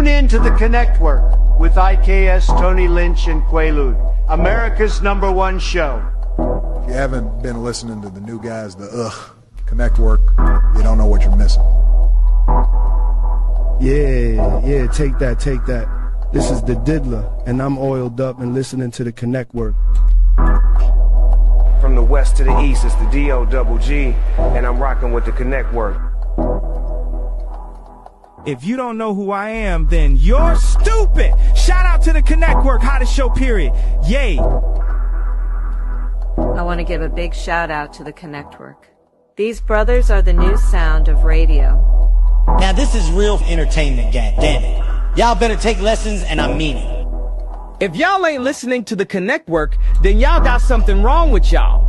Tune in to the Connect Work with IKS, Tony Lynch, and Quaalude, America's #1 show. If you haven't been listening to the new guys, the Connect Work, you don't know what you're missing. Yeah, take that. This is the Diddler, and I'm oiled up and listening to the Connect Work. From the west to the east, it's the D-O-double-G, and I'm rocking with the Connect Work. If you don't know who I am, then you're stupid. Shout out to the Connect Work, hottest show, period. Yay. I want to give a big shout out to the Connect Work. These brothers are the new sound of radio. Now this is real entertainment, gang. Damn it. Y'all better take lessons, and I mean it. If y'all ain't listening to the Connect Work, then y'all got something wrong with y'all.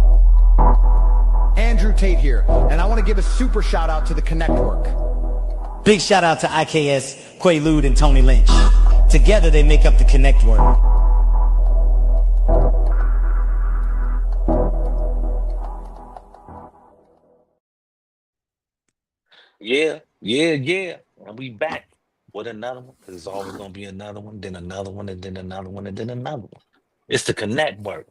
Andrew Tate here, and I want to give a super shout out to the Connect Work. Big shout out to IKS, Quaalude, and Tony Lynch. Together they make up the Connect Work. Yeah. And we back with another one, because it's always going to be another one, then another one, and then another one, and then another one. It's the Connect Work,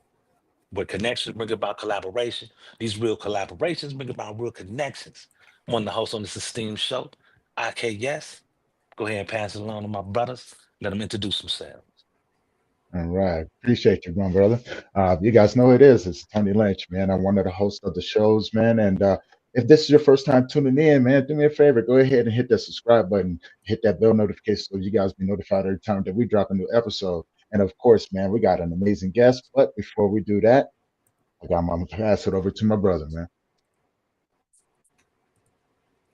where connections bring about collaboration. These real collaborations bring about real connections. One of the hosts on this esteemed show, IKS. Go ahead and pass it along to my brothers. Let them introduce themselves. All right. Appreciate you, my brother. You guys know who it is. It's Tony Lynch, man. I'm one of the hosts of the shows, man. And if this is your first time tuning in, man, do me a favor. Go ahead and hit that subscribe button. Hit that bell notification so you guys be notified every time that we drop a new episode. And of course, man, we got an amazing guest. But before we do that, I'm going to pass it over to my brother, man.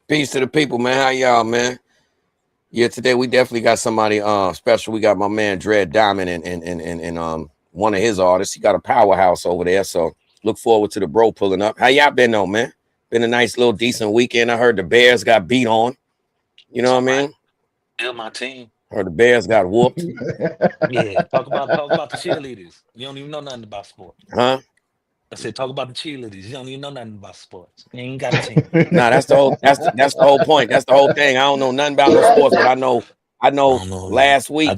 Peace to the people, man. How y'all, man? Yeah, today we definitely got somebody special. We got my man Dred Diamond and one of his artists. He got a powerhouse over there. So look forward to the bro pulling up. How y'all been though, man? Been a nice little decent weekend. I heard the Bears got beat on. You know what I mean? Still my team. Heard the Bears got whooped. Yeah, talk about the cheerleaders. You don't even know nothing about sports. Huh? I said, talk about the cheerleaders. You don't even know nothing about sports. You ain't got a team. Nah, that's the whole point. That's the whole thing. I don't know nothing about no sports, but I know last week,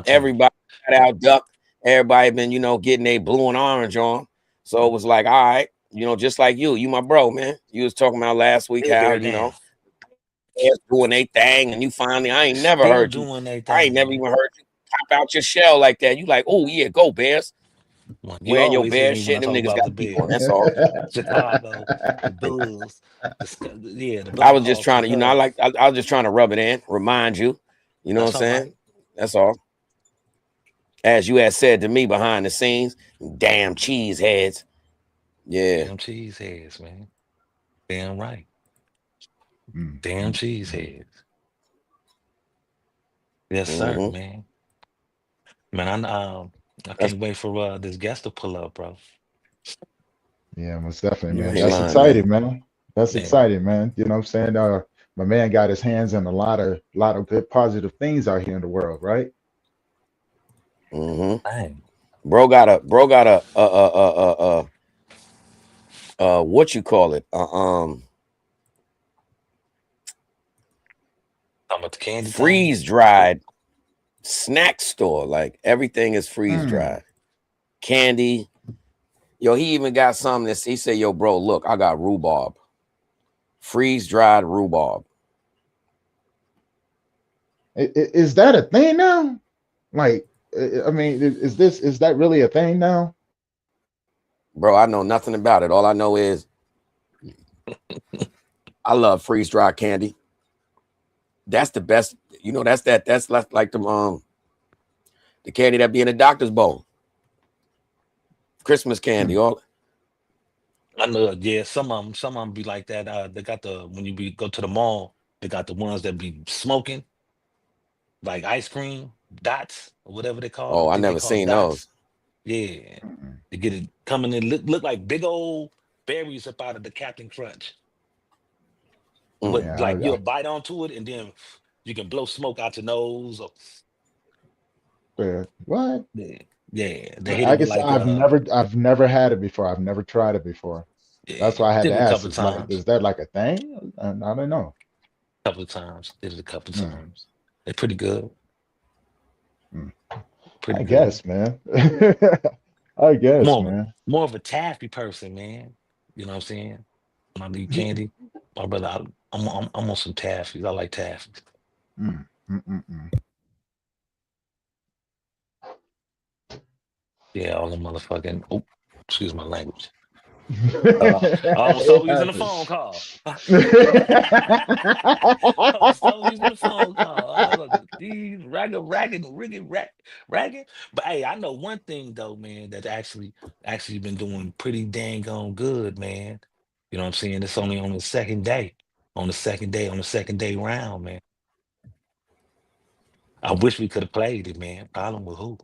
everybody got out duck. Everybody been, getting their blue and orange on. So it was like, all right, just like you my bro, man. You was talking about last week how, Bears doing their thing, and you finally, I ain't never heard you. I ain't never even heard you pop out your shell like that. You like, oh yeah, go Bears. Wearing your Bears shit, them niggas got people. That's all. Chicago, the Bulls. I was just trying to, I was just trying to rub it in, remind you. You know what I'm saying? Right. That's all. As you had said to me behind the scenes, damn cheese heads. Yeah. Damn cheese heads, man. Damn right. Damn cheese heads. Yes, sir, man. Man, I can't wait for this guest to pull up, bro. Yeah, most definitely, man. That's exciting, man. That's exciting, man. You know what I'm saying? My man got his hands on a lot of good positive things out here in the world, right? Dang. Bro got a what you call it? Freeze dried snack store. Like everything is freeze dried. Candy. Yo, he even got something that he said, yo, bro, look, I got rhubarb. Freeze dried rhubarb. Is that a thing now? Like, I mean, is that really a thing now? Bro, I know nothing about it. All I know is I love freeze dried candy. That's the best. That's like the candy that be in a doctor's bowl. Christmas candy, all. I know, yeah. Some of them be like that. They got when you go to the mall, they got the ones that be smoking, like ice cream dots or whatever they call. Oh, I never seen those. Yeah, they get it coming in. Look like big old berries up out of the Captain Crunch. But you'll bite onto it and then you can blow smoke out your nose. What? Yeah. I guess I've never had it before. I've never tried it before. Yeah, that's why I had to ask. Is that like a thing? I don't know. A couple of times. Did it a couple of times. They're pretty good. Pretty I good. guess, man. I guess, man. More of a taffy person, man. You know what I'm saying? When I leave candy, my brother, I'm on some taffies. I like taffies. Yeah, all the motherfucking. Oh, excuse my language. I almost thought we was in a phone call. I almost thought we was in a phone call. I was like, these ragging. But hey, I know one thing though, man, that actually been doing pretty dang on good, man. You know what I'm saying? It's only on the second day. On the second day round, man. I wish we could have played it, man. Problem with who?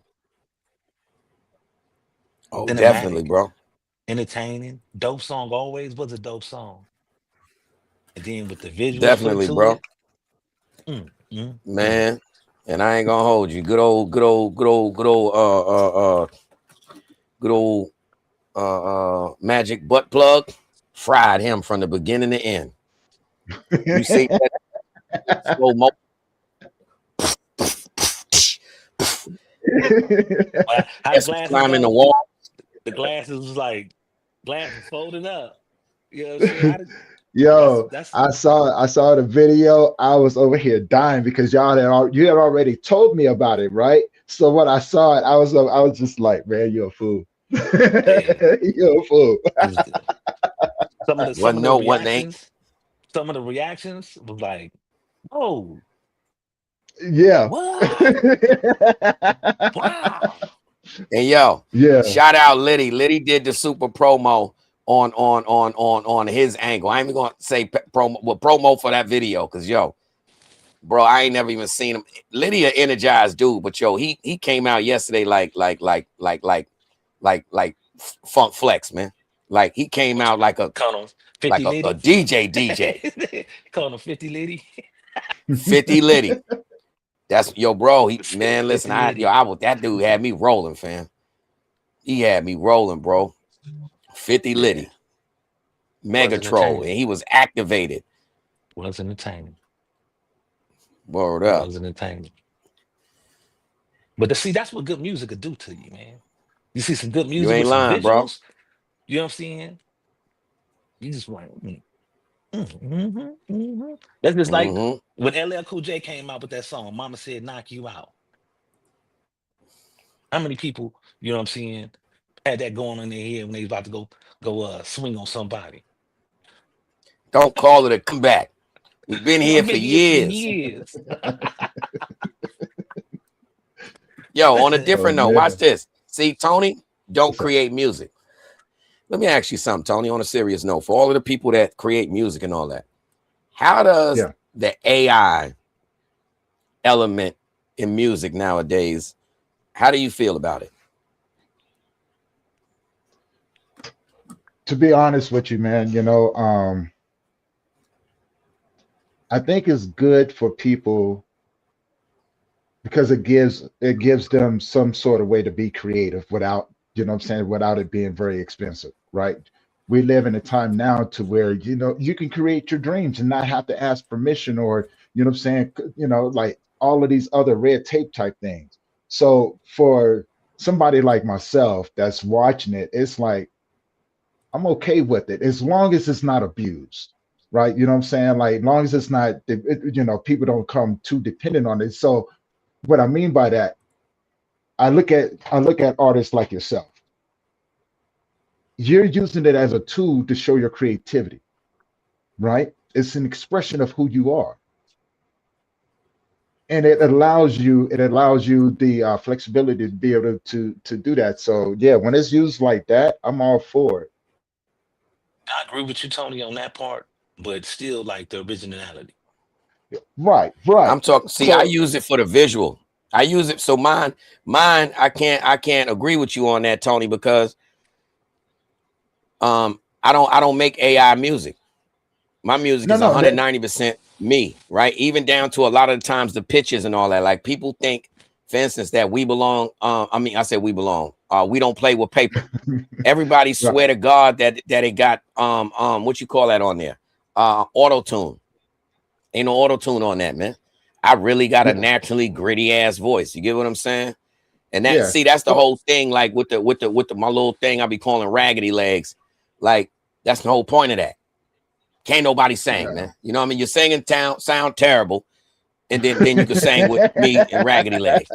Oh, definitely, Cinematic, bro. entertaining, dope song always was a dope song. And then with the visuals put Definitely, to bro. it, Man, and I ain't gonna hold you. Good old Magic butt plug fried him from the beginning to end. You see that slow mo. How the glasses climbing the go? wall. The glasses was like glasses folded up. You know what I'm saying? Yo, That's I saw the video. I was over here dying because you had already told me about it, right? So when I saw it, I was just like, man, you're a fool. You're a fool. some of the reactions was like, oh, yeah. what? Wow. And yo, yeah. Shout out Liddy. Liddy did the super promo on his angle. I ain't even gonna say promo for that video, because yo, bro, I ain't never even seen him. Liddy an energized dude, but yo, he came out yesterday like Funk Flex, man. Like he came out like a DJ. Calling him 50 Liddy. 50 Liddy. That's yo, bro. Man, listen, that dude had me rolling, fam. He had me rolling, bro. 50 Liddy. Mega troll, and he was activated. Was entertaining. Word up. Was entertaining. But see, that's what good music could do to you, man. You see some good music with some visuals, bro. You know what I'm saying? You just like, That's just like when LL Cool J came out with that song, Mama Said Knock You Out. How many people, you know what I'm saying, had that going on in their head when they about to go swing on somebody? Don't call it a comeback. We've been here for years. Yo, on a different note, watch this. See, Tony, don't create music. Let me ask you something, Tony, on a serious note. For all of the people that create music and all that, how does the AI element in music nowadays, how do you feel about it? To be honest with you, man, I think it's good for people because it gives them some sort of way to be creative without, without it being very expensive, right? We live in a time now to where, you can create your dreams and not have to ask permission or, like all of these other red tape type things. So for somebody like myself that's watching it, it's like, I'm okay with it as long as it's not abused, right? You know what I'm saying? Like, as long as it's not, people don't come too dependent on it. So what I mean by that, I look at artists like yourself. You're using it as a tool to show your creativity, right? It's an expression of who you are. And it allows you the flexibility to be able to do that. So yeah, when it's used like that, I'm all for it. I agree with you, Tony, on that part, but still like the originality. Right. I'm talking. See, I use it for the visual. I use it so mine. I can't agree with you on that, Tony, because I don't make AI music. My music is 190% me, right? Even down to a lot of the times the pitches and all that. Like people think, for instance, that we belong. I said we belong. We don't play with paper. Everybody swear to God that it got what you call that on there? Auto tune. Ain't no auto tune on that, man. I really got a naturally gritty ass voice. You get what I'm saying? And that see, that's the whole thing. Like with my little thing I be calling raggedy legs. Like that's the whole point of that. Can't nobody sing, man. You know what I mean? You're singing sound terrible, and then you can sing with me and raggedy legs.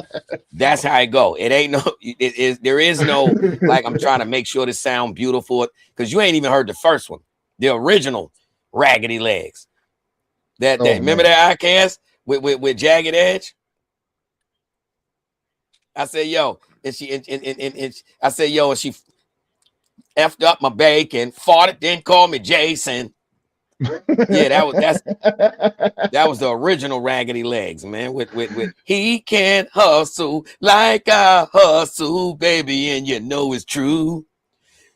That's how it go. It ain't no. There is no like I'm trying to make sure this sound beautiful because you ain't even heard the first one, the original raggedy legs. That remember that IKS with Jagged Edge. I said, yo, and I said, yo, and she effed up my bacon, farted, then called me Jason. Yeah, that was the original Raggedy Legs, man. With he can't hustle like I hustle, baby, and you know it's true.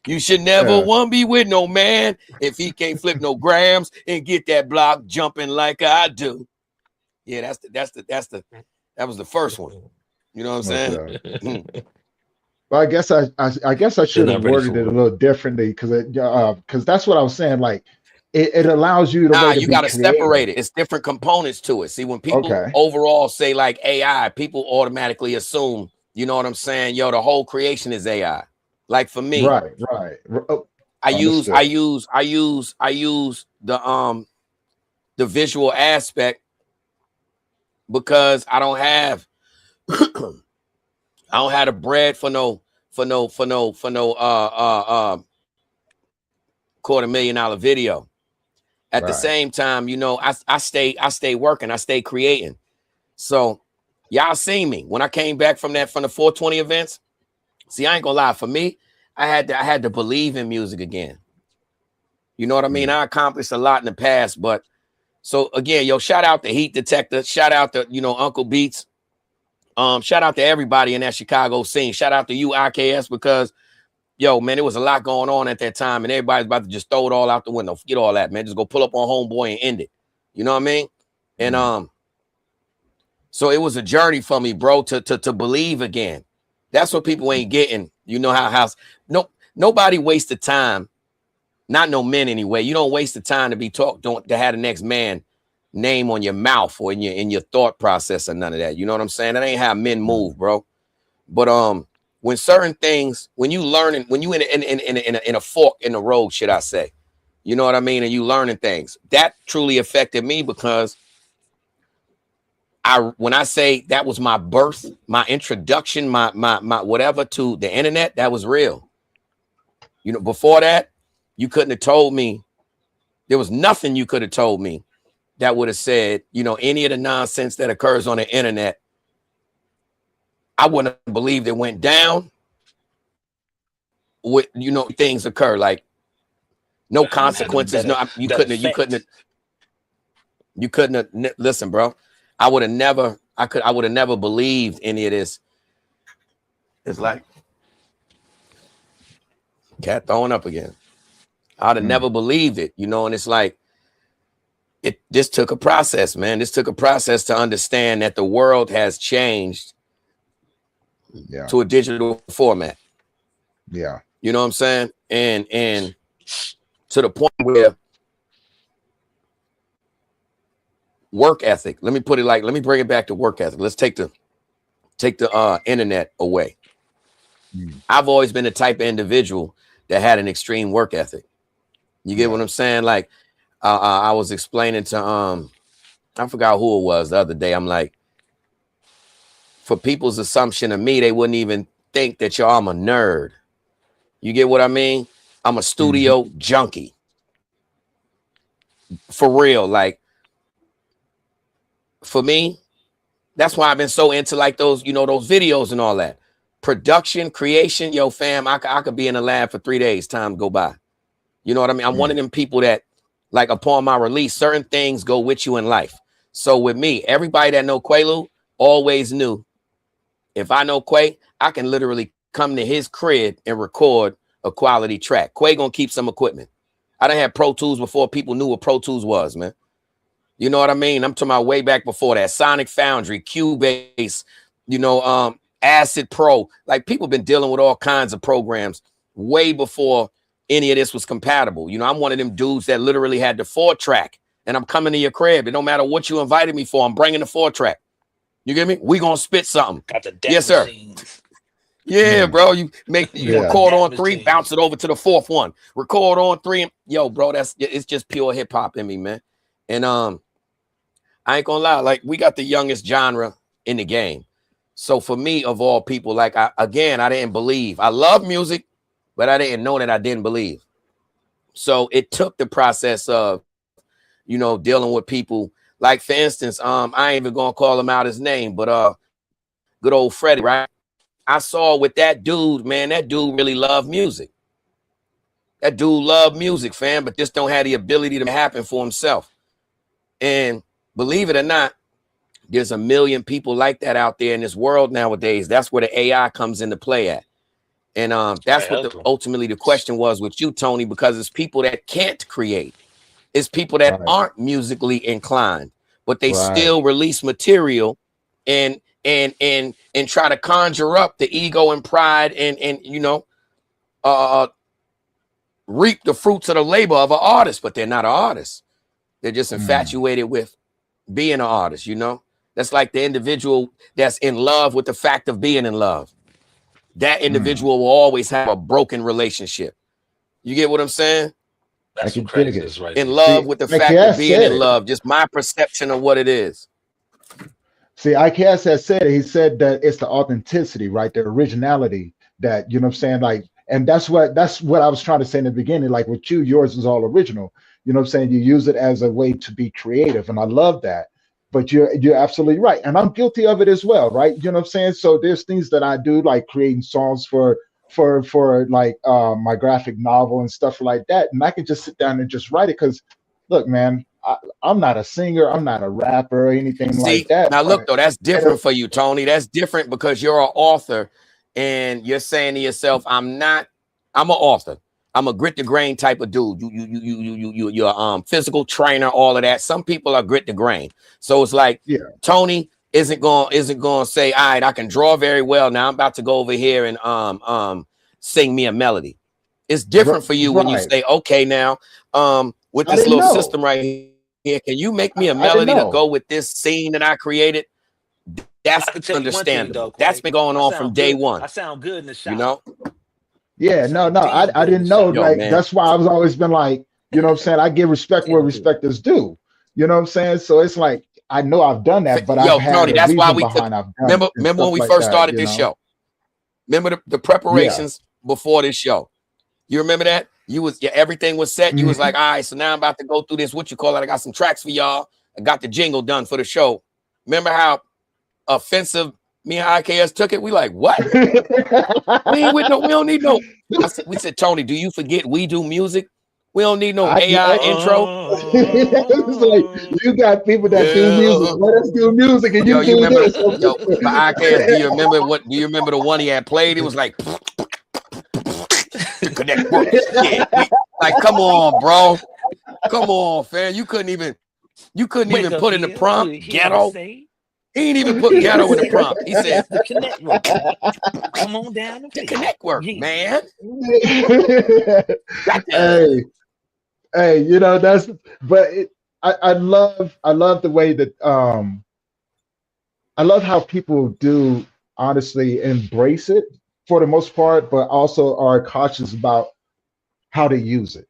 You should never want to be with no man if he can't flip no grams and get that block jumping like I do. Yeah, that was the first one. You know what I'm saying? Well, I guess I should have worded it a little differently because that's what I was saying. Like it allows you to. You got to separate it. It's different components to it. See, when people overall say like AI, people automatically assume. You know what I'm saying? Yo, the whole creation is AI. Like for me, right. I use the visual aspect because I don't have the bread for no $250,000 video. At the same time, you know, I stay working, I stay creating. So y'all seen me when I came back from the 420 events. See, I ain't gonna lie, for me, I had to believe in music again. You know what I mean? I accomplished a lot in the past, but so again, yo, shout out to Heat Detector, shout out to, you know, Uncle Beats. Shout out to everybody in that Chicago scene. Shout out to you, IKS, because yo, man, there was a lot going on at that time, and everybody's about to just throw it all out the window. Forget all that, man. Just go pull up on Homeboy and end it. You know what I mean? And so it was a journey for me, bro, to believe again. That's what people ain't getting. You know how nobody wasted time. Not no men anyway. You don't waste the time to be to have the next man name on your mouth or in your thought process or none of that. You know what I'm saying? That ain't how men move, bro. But when certain things, when you learning, when you in a fork in the road, should I say, you know what I mean? And you learning things that truly affected me because when I say that was my birth, my introduction, my whatever to the internet, that was real. You know, before that, you couldn't have told me. There was nothing you could have told me that would have said, you know, any of the nonsense that occurs on the internet. I wouldn't have believed it went down. With, you know, things occur like no consequences. No, you couldn't have. Listen, bro. I would have never believed any of this. It's like cat throwing up again. I'd have never believed it, you know, and it's like this took a process, man. This took a process to understand that the world has changed to a digital format. Yeah. You know what I'm saying? And to the point where work ethic, let me bring it back to work ethic. Let's take the internet away. I've always been the type of individual that had an extreme work ethic. You get what I'm saying? Like I was explaining to I forgot who it was the other day. I'm like, for people's assumption of me, they wouldn't even think that I'm a nerd. You get what I mean? I'm a studio junkie. For real. Like, for me, that's why I've been so into like those, you know, those videos and all that. Production, creation, yo, fam, I could be in the lab for 3 days, time go by. You know what I mean? I'm one of them people that, like, upon my release, certain things go with you in life. So with me, everybody that know Quaalude always knew if I know Quay, I can literally come to his crib and record a quality track. Quay gonna keep some equipment. I done had Pro Tools before people knew what Pro Tools was, man. You know what I mean? I'm talking about way back before that. Sonic Foundry, Cubase, you know, Acid Pro. Like, people been dealing with all kinds of programs way before any of this was compatible. You know, I'm one of them dudes that literally had the 4-track, and I'm coming to your crib. It don't matter what you invited me for. I'm bringing the 4-track. You get me? We gonna spit something. Got the yes, sir. Yeah, bro. You record on 3, bounce it over to the 4th one. Record on 3. Yo, bro, it's just pure hip hop in me, man. And I ain't gonna lie, like we got the youngest genre in the game. So for me, of all people, like I didn't believe. I love music, but I didn't know that I didn't believe. So it took the process of, dealing with people. Like for instance, I ain't even gonna call him out his name, but good old Freddie, right? I saw with that dude, man, that dude really loved music. That dude loved music, fam, but just don't have the ability to happen for himself. And believe it or not, there's a million people like that out there in this world nowadays. That's where the AI comes into play at. And that's what ultimately the question was with you, Tony, because it's people that can't create. It's people that aren't musically inclined, but they still release material and try to conjure up the ego and pride and reap the fruits of the labor of an artist, but they're not an artist. They're just infatuated with being an artist, That's like the individual that's in love with the fact of being in love. That individual will always have a broken relationship. You get what I'm saying? That's what crazy is, right? In love with the fact of being in love, just my perception of what it is. See, IKS has said it. He said that it's the authenticity, right? The originality that, like, and that's what I was trying to say in the beginning. Like with you, yours is all original. You use it as a way to be creative. And I love that. But you're absolutely right. And I'm guilty of it as well, right? So there's things that I do, like creating songs for like my graphic novel and stuff like that. And I can just sit down and just write it because, look, man, I'm not a singer. I'm not a rapper or anything like that. Now, look, though, that's different for you, Tony. That's different because you're an author and you're saying to yourself, I'm an author. I'm a grit the grain type of dude. You're a physical trainer, all of that. Some people are grit the grain. So it's like Tony isn't going to say, all right, I can draw very well. Now I'm about to go over here and sing me a melody. It's different for you when you say, okay, now with this little system right here, can you make me a melody to go with this scene that I created? That's understandable. That's been going on from day one. I sound good in the shop. Yeah, no, I didn't know. Like, that's why I've always been like, I give respect where respect is due. So it's like, I know I've done that, but I've had Tony, a that's why reason behind I've done it. Remember when we first started this show? Remember the preparations before this show? You remember that? Everything was set. You was like, all right, so now I'm about to go through this. What you call it? I got some tracks for y'all. I got the jingle done for the show. Remember how offensive me and IKS took it? We like, what? we don't need no. We said, Tony, do you forget we do music? We don't need no AI intro. It's like, you got people that do music. Let us do music, and you remember this. IKS, do you remember the one he had played? It was like connect. Like, come on, bro. Come on, fam. You couldn't even put in the prompt ghetto. He ain't even put ghetto in the prompt. He said the connect work. Come on down the connect work, man. Hey, that's. But I love the way that I love how people do honestly embrace it for the most part, but also are cautious about how to use it.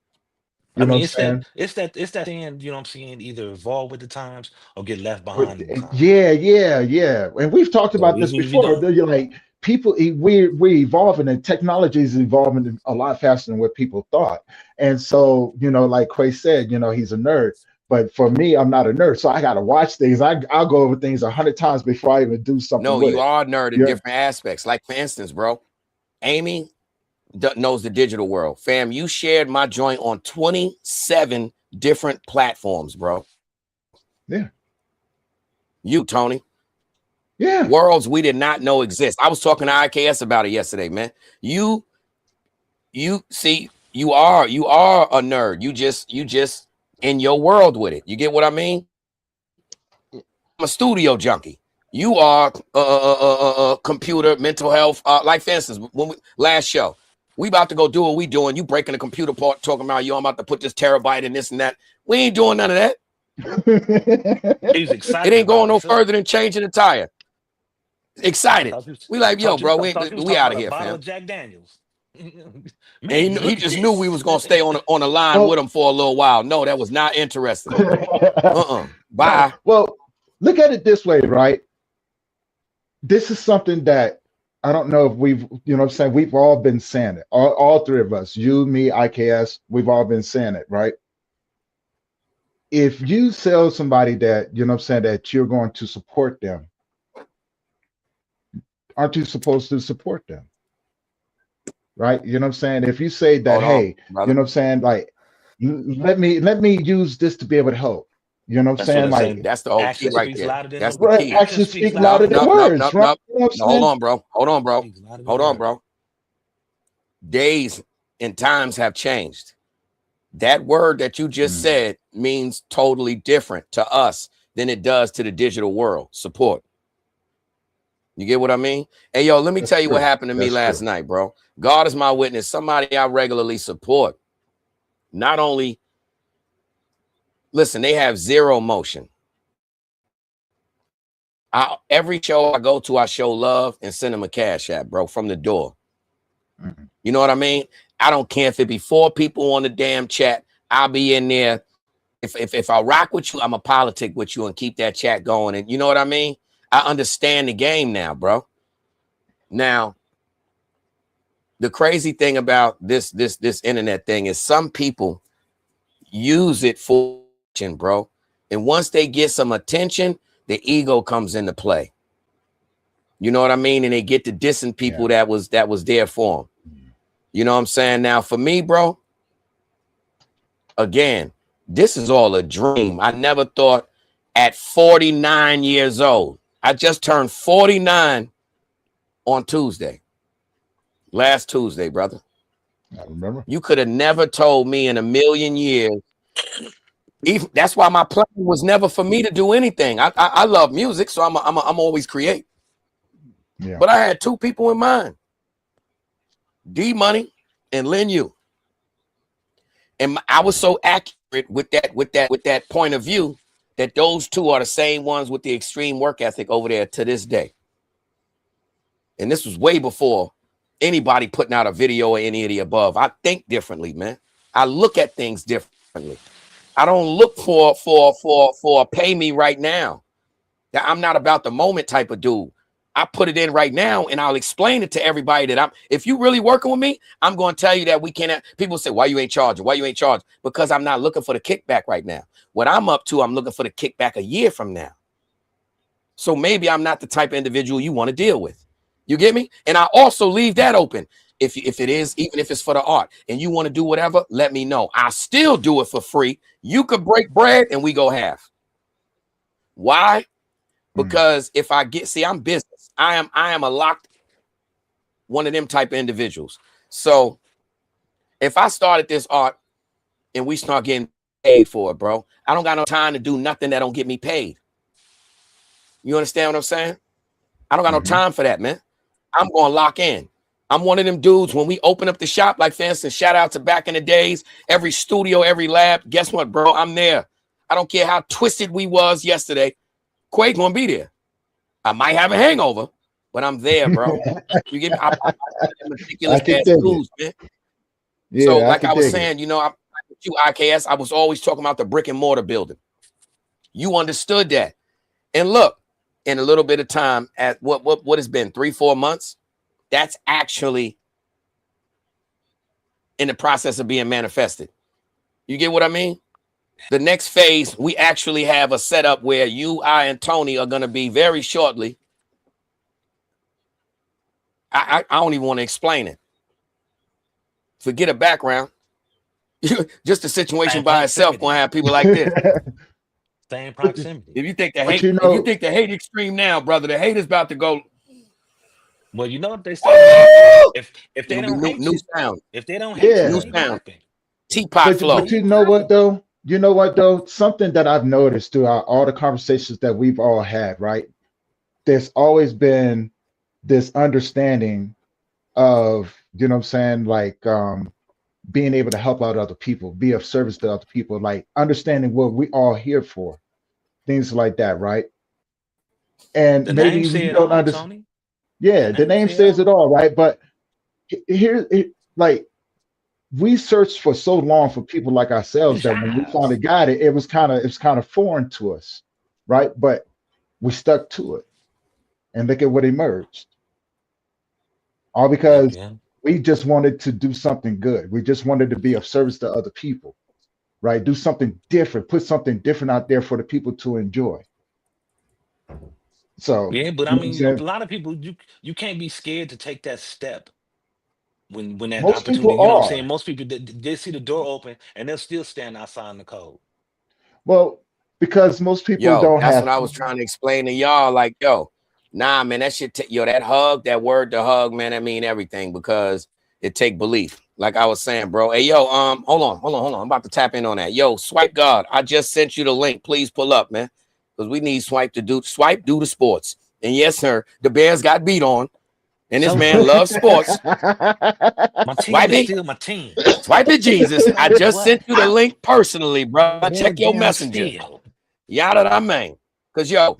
It's that thing, either evolve with the times or get left behind. Yeah. And we've talked about this before. You're like, people, we're evolving, and technology is evolving a lot faster than what people thought. And so, like Quay said, he's a nerd. But for me, I'm not a nerd, so I got to watch things. I'll go over things 100 times before I even do something. No, you are a nerd in different aspects. Like, for instance, bro, Amy knows the digital world. Fam, you shared my joint on 27 different platforms, bro. Yeah. You, Tony. Yeah. Worlds we did not know exist. I was talking to IKS about it yesterday, man. You see, you are a nerd. You just in your world with it. You get what I mean? I'm a studio junkie. You are computer, mental health. Like, for instance, when last show, we about to go do what we doing. You breaking the computer part, talking about I'm about to put this terabyte in this and that. We ain't doing none of that. He's excited. It ain't going no further than changing the tire. Excited. We like, yo, bro, we out of here, bottle fam. of Jack Daniels. And he just knew we was gonna stay on the line with him for a little while. No, that was not interesting. Bye. Well, look at it this way, right? This is something that I don't know if we've, you know what I'm saying, we've all been saying it. All three of us, you, me, IKS, we've all been saying it, right? If you tell somebody that, you know what I'm saying, that you're going to support them, aren't you supposed to support them? Right? You know what I'm saying? If you say that, hey, you know what I'm saying, like, let me use this to be able to help. You know what I'm saying? Like, that's the whole key right there. That's the key. Actions speak louder than words, right? You know hold on, bro. Days and times have changed. That word that you just said means totally different to us than it does to the digital world. Support. You get what I mean? Hey, yo, let me tell you what happened to me last night, bro. God is my witness. Somebody I regularly support. Not only, listen, they have zero motion. Every show I go to, I show love and send them a cash app, bro, from the door. You know what I mean? I don't care if it be 4 people on the damn chat. I'll be in there. If I rock with you, I'm a politic with you and keep that chat going. And you know what I mean? I understand the game now, bro. Now, the crazy thing about this internet thing is some people use it for attention, bro. And once they get some attention, the ego comes into play. You know what I mean? And they get to dissing people that was there for them. You know what I'm saying? Now, for me, bro, again, this is all a dream. I never thought at 49 years old. I just turned 49 on Tuesday. Last Tuesday, brother. I remember. You could have never told me in a million years. Even, that's why my plan was never for me to do anything. I love music, so I'm always create. Yeah. But I had 2 people in mind. D Money and Lin Yu. And I was so accurate with that point of view that those 2 are the same ones with the extreme work ethic over there to this day. And this was way before anybody putting out a video or any of the above. I think differently, man. I look at things differently. I don't look for pay me right now. I'm not about the moment type of dude. I put it in right now and I'll explain it to everybody that if you really working with me, I'm going to tell you that we cannot. People say, why you ain't charging? Why you ain't charging? Because I'm not looking for the kickback right now. What I'm up to, I'm looking for the kickback a year from now. So maybe I'm not the type of individual you want to deal with. You get me? And I also leave that open. If it is, even if it's for the art and you want to do whatever, let me know. I still do it for free. You could break bread and we go half. Why? Because if I I'm business. I am a locked one of them type of individuals. So if I started this art and we start getting paid for it, bro, I don't got no time to do nothing that don't get me paid. You understand what I'm saying? I don't got no time for that, man. I'm going to lock in. I'm one of them dudes when we open up the shop, like for instance, shout out to back in the days, every studio, every lab. Guess what, bro? I'm there. I don't care how twisted we was yesterday. Quake gonna be there. I might have a hangover, but I'm there, bro. You get me? I'm ridiculous ass dudes, man. Yeah, so, like I was saying, you know, you IKS, I was always talking about the brick and mortar building. You understood that. And look, in a little bit of time, at what has been 3-4 months, that's actually in the process of being manifested. You get what I mean? The next phase, we actually have a setup where you, I, and Tony are going to be very shortly. I don't even want to explain it. Forget a background. Just the situation by itself going to have people like this. Same proximity. If you think the hate, if you think the hate extreme now, brother, the hate is about to go. Well, you know what they say. If they don't hate new sound. If they don't hate new sound. Teapot flow. But you know what though? You know what though? Something that I've noticed throughout all the conversations that we've all had, right? There's always been this understanding of, you know what I'm saying, like being able to help out other people, be of service to other people, like understanding what we all here for, things like that, right? And The maybe name you said don't all, understand. Tony. Yeah, the name says it all, right? But here, like, we searched for so long for people like ourselves that when we finally got it, it's kind of foreign to us, right? But we stuck to it, and look at what emerged. All because we just wanted to do something good. We just wanted to be of service to other people, right? Do something different, put something different out there for the people to enjoy. So yeah, but you I know what I'm mean, a saying? lot of people, you can't be scared to take that step when that Most opportunity. people You know what I'm are. saying? Most people they see the door open and they'll still stand outside in the cold. Well, because most people Yo, don't that's have. what I was trying to explain to y'all. Like, yo, nah, man, that shit, yo, that hug, that word to hug, man, that mean everything because it take belief. Like I was saying, bro. Hey, yo, hold on. I'm about to tap in on that. Yo, Swipe God, I just sent you the link. Please pull up, man, because we need Swipe to do the sports. And yes, sir, the Bears got beat on, and this man loves sports. My team is still my team. Swipe it, Jesus. I just sent you the link personally, bro. Check your Damn messenger. still. Yada da man. Cause yo,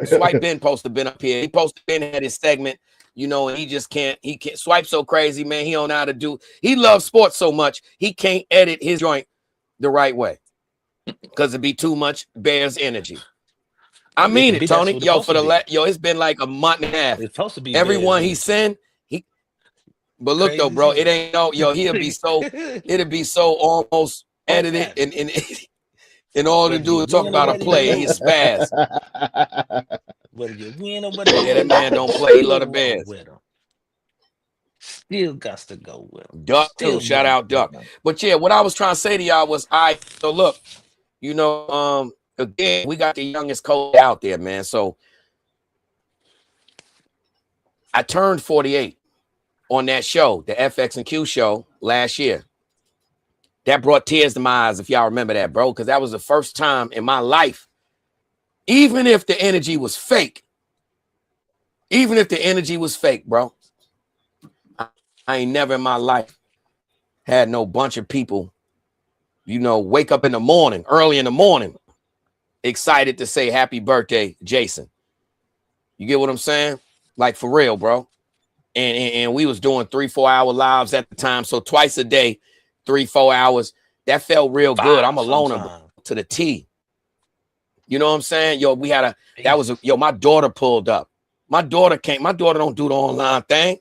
Swipe been supposed to been up here. He supposed to been had his segment, you know, and he can't Swipe so crazy, man. He don't know how to do. He loves sports so much he can't edit his joint the right way because it'd be too much Bears energy. I mean it, Tony. Yo, it's been like a month and a half. It's supposed to be Everyone he sent, but look though, bro, it ain't no he'll be so it'll be so almost edited and in order to do is talk about a play, he spaz. Whether you win or whether Yeah, that man don't play. He love the Bears. Still got to go with him. Duck too. Shout out Duck. But yeah, what I was trying to say to y'all was, so look, you know, again, we got the youngest coach out there, man. So I turned 48 on that show, the FX and Q show last year. That brought tears to my eyes, if y'all remember that, bro, because that was the first time in my life, even if the energy was fake, bro, I ain't never in my life had no bunch of people, you know, wake up in the morning, early in the morning, excited to say happy birthday, Jason. You get what I'm saying? Like, for real, bro. And we was doing 3-4 hour lives at the time. So twice a day, 3-4 hours. That felt real good. I'm a loner to the T. You know what I'm saying? Yo, my daughter pulled up. My daughter came. My daughter don't do the online thing.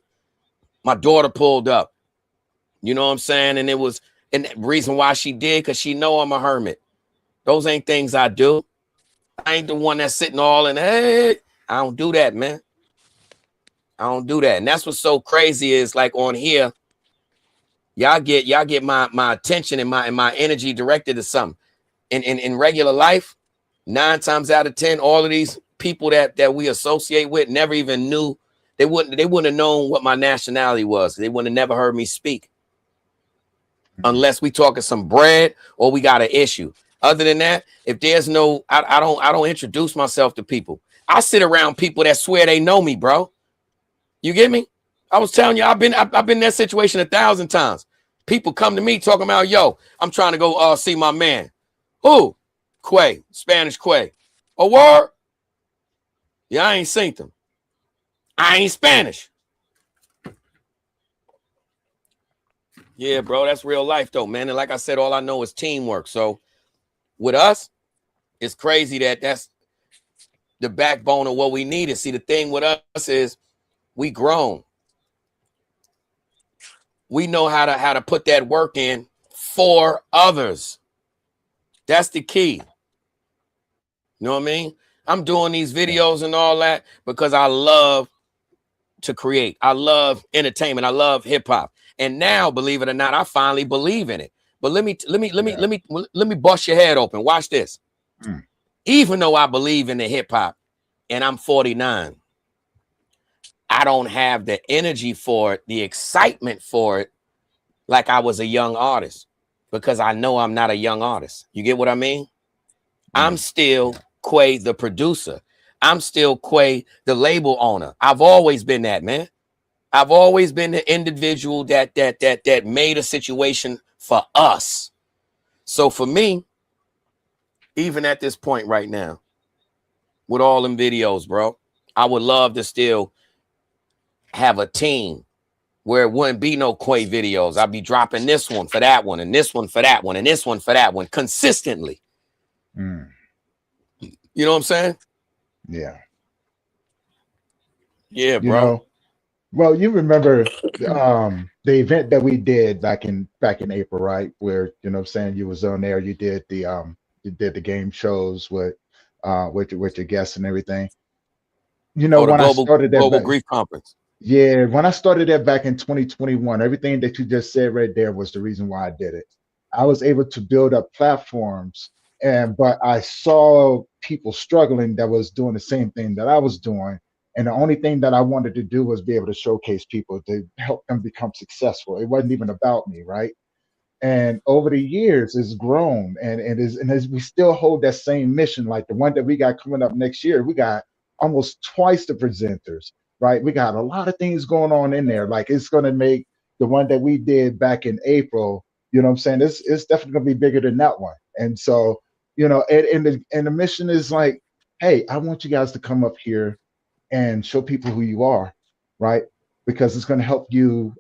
My daughter pulled up. You know what I'm saying? And the reason why she did, because she know I'm a hermit. Those ain't things I do. I ain't the one that's sitting all in, hey, I don't do that, man. I don't do that. And that's what's so crazy is, like, on here, y'all get my attention and my energy directed to something. In regular life, 9 times out of 10, all of these people that we associate with never even knew. They wouldn't have known what my nationality was. They wouldn't have never heard me speak. Unless we talking some bread or we got an issue. Other than that, if there's no, I don't introduce myself to people. I sit around people that swear they know me, bro. You get me? I was telling you, I've been in that situation 1,000 times. People come to me talking about, yo, I'm trying to go see my man. Who? Quay, Spanish Quay. A word? Yeah, I ain't seen them. I ain't Spanish. Yeah, bro, that's real life though, man. And like I said, all I know is teamwork. So with us, it's crazy that's the backbone of what we need. See, the thing with us is we grown. We know how to put that work in for others. That's the key. You know what I mean? I'm doing these videos and all that because I love to create. I love entertainment. I love hip hop. And now, believe it or not, I finally believe in it. But let me bust your head open. Watch this. Even though I believe in the hip hop and I'm 49, I don't have the energy for it, the excitement for it, like I was a young artist, because I know I'm not a young artist. You get what I mean? I'm still Quay, the producer. I'm still Quay, the label owner. I've always been that, man. I've always been the individual that made a situation for us. So for me, even at this point right now, with all them videos, bro, I would love to still have a team where it wouldn't be no Quay videos. I'd be dropping this one for that one, and this one for that one, and this one for that one consistently. Mm. You know what I'm saying? Yeah. Yeah, bro. You know, well, you remember the event that we did back in April, right? Where, you know what I'm saying, you was on there, you did the game shows with your guests and everything. You know, the when I started that global grief conference. Yeah, when I started that back in 2021, everything that you just said right there was the reason why I did it. I was able to build up platforms, but I saw people struggling that was doing the same thing that I was doing. And the only thing that I wanted to do was be able to showcase people to help them become successful. It wasn't even about me, right? And over the years, it's grown, and as we still hold that same mission, like the one that we got coming up next year, we got almost twice the presenters, right? We got a lot of things going on in there. Like it's going to make the one that we did back in April, you know what I'm saying? It's definitely going to be bigger than that one. And so, you know, and the mission is like, hey, I want you guys to come up here and show people who you are, right? Because it's going to help you.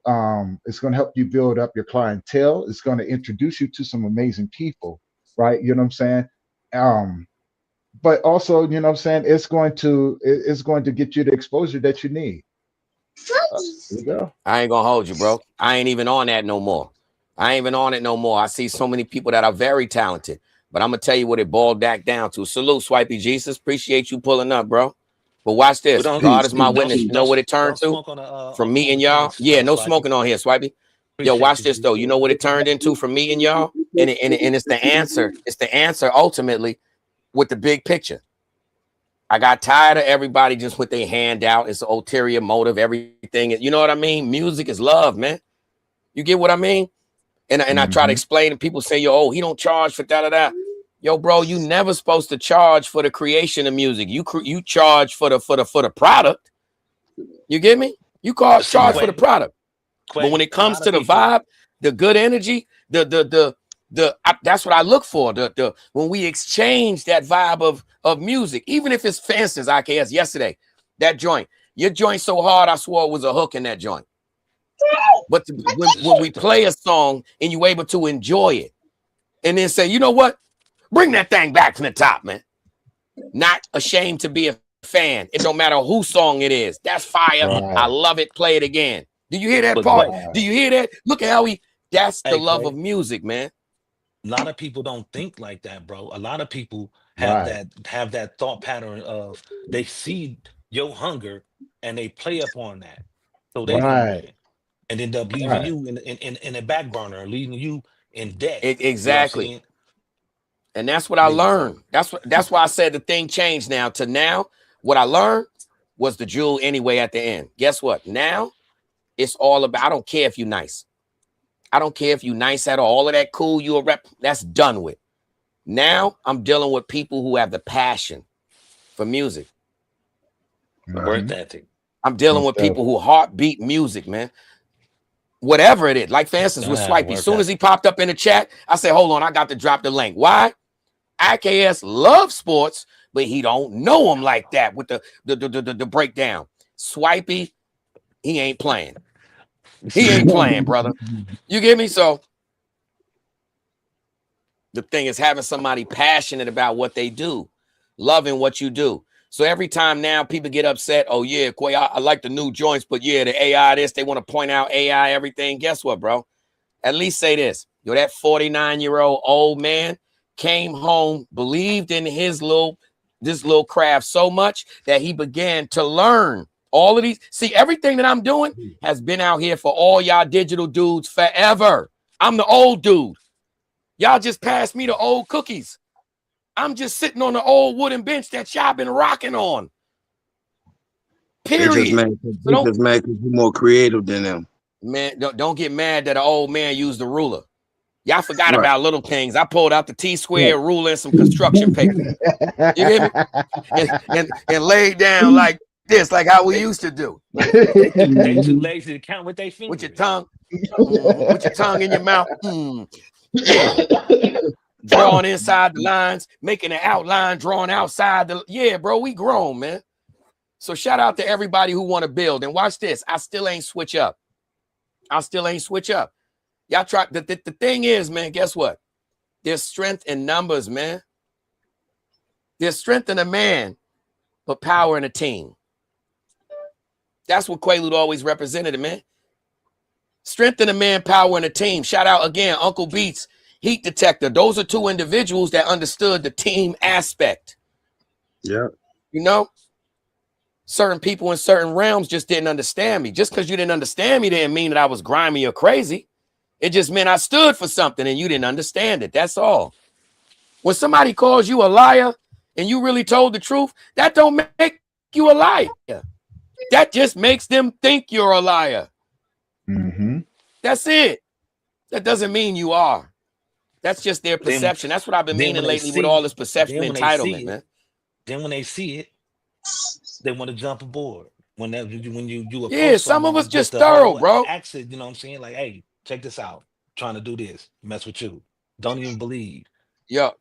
It's going to help you build up your clientele. It's going to introduce you to some amazing people, right? You know what I'm saying? But also, you know what I'm saying, it's going to get you the exposure that you need. There you go. I ain't gonna hold you, bro. I ain't even on that no more. I ain't even on it no more. I see so many people that are very talented, but I'm gonna tell you what it boiled back down to. Salute, Swipey Jesus. Appreciate you pulling up, bro. But watch this. God is my witness. You know what it turned to? From me and y'all? Yeah, no smoking on here, Swipey. Yo, watch this though. You know what it turned into from me and y'all? And it's the answer. It's the answer ultimately with the big picture. I got tired of everybody just with their hand out. It's an ulterior motive, everything. You know what I mean? Music is love, man. You get what I mean? And I try to explain, and people say, yo, he don't charge for da-da-da. Yo, bro, you never supposed to charge for the creation of music. You charge for the product. You get me? You charge for the product. But when it comes to the vibe, the good energy, that's what I look for. When we exchange that vibe of music, even if it's, for instance, IKS yesterday, that joint, your joint so hard, I swore it was a hook in that joint. But when we play a song and you're able to enjoy it, and then say, you know what, bring that thing back from the top, man. Not ashamed to be a fan. It don't matter whose song it is. That's fire. Right. I love it. Play it again. Do you hear that part? Do you hear that? Look at how that's the love of music, man. A lot of people don't think like that, bro. A lot of people have that thought pattern of they see your hunger and they play upon that. So they and end up leaving you in a back burner, leaving you in debt. Exactly. You know and that's what I learned. That's why I said the thing changed now to now. What I learned was the jewel anyway at the end. Guess what? Now it's all about, I don't care if you're nice. I don't care if you nice at all of that cool, you a rep, that's done with. Now I'm dealing with people who have the passion for music. Work ethic. I'm dealing with people who heartbeat music, man. Whatever it is. Like for instance, with Swipey, as soon as he popped up in the chat, I said, hold on, I got to drop the link. Why? IKS loves sports, but he don't know him like that with the breakdown. Swipey, he ain't playing. He ain't playing, brother. You get me? So the thing is having somebody passionate about what they do, loving what you do. So every time now people get upset, oh yeah, Quay, I like the new joints, but yeah, the AI this, they want to point out AI everything. Guess what, bro? At least say this. Yo, that 49-year-old old man came home, believed in this little craft so much that he began to learn all of these. See, everything that I'm doing has been out here for all y'all digital dudes forever. I'm the old dude. Y'all just passed me the old cookies. I'm just sitting on the old wooden bench that y'all been rocking on. Period. They just mad because you're more creative than them. Man, don't get mad that an old man used the ruler. Y'all forgot about little things. I pulled out the T-square ruler and some construction paper. You hear me? And laid down like this, like how we used to do. They too lazy to count with their fingers. With your tongue. With your tongue in your mouth. Yeah. Drawing inside the lines, making an outline, drawing outside the. Yeah, bro, we grown, man. So shout out to everybody who want to build. And watch this. I still ain't switch up. I still ain't switch up. Y'all try. The thing is, man, guess what? There's strength in numbers, man. There's strength in a man, but power in a team. That's what Quaalude always represented, man. Strength in a man, power in a team. Shout out again, Uncle Beats, Heat Detector. Those are two individuals that understood the team aspect. Yeah. You know, certain people in certain realms just didn't understand me. Just because you didn't understand me didn't mean that I was grimy or crazy. It just meant I stood for something and you didn't understand it. That's all. When somebody calls you a liar and you really told the truth, that don't make you a liar. That just makes them think you're a liar. Mm-hmm. That's it. That doesn't mean you are. That's just their perception. That's what I've been meaning lately with all this perception entitlement, man. Then when they see it, they want to jump aboard. When you yeah, some of us just thorough, bro. Access, you know what I'm saying? Like, hey, check this out. Trying to do this, mess with you. Don't even believe. Yo,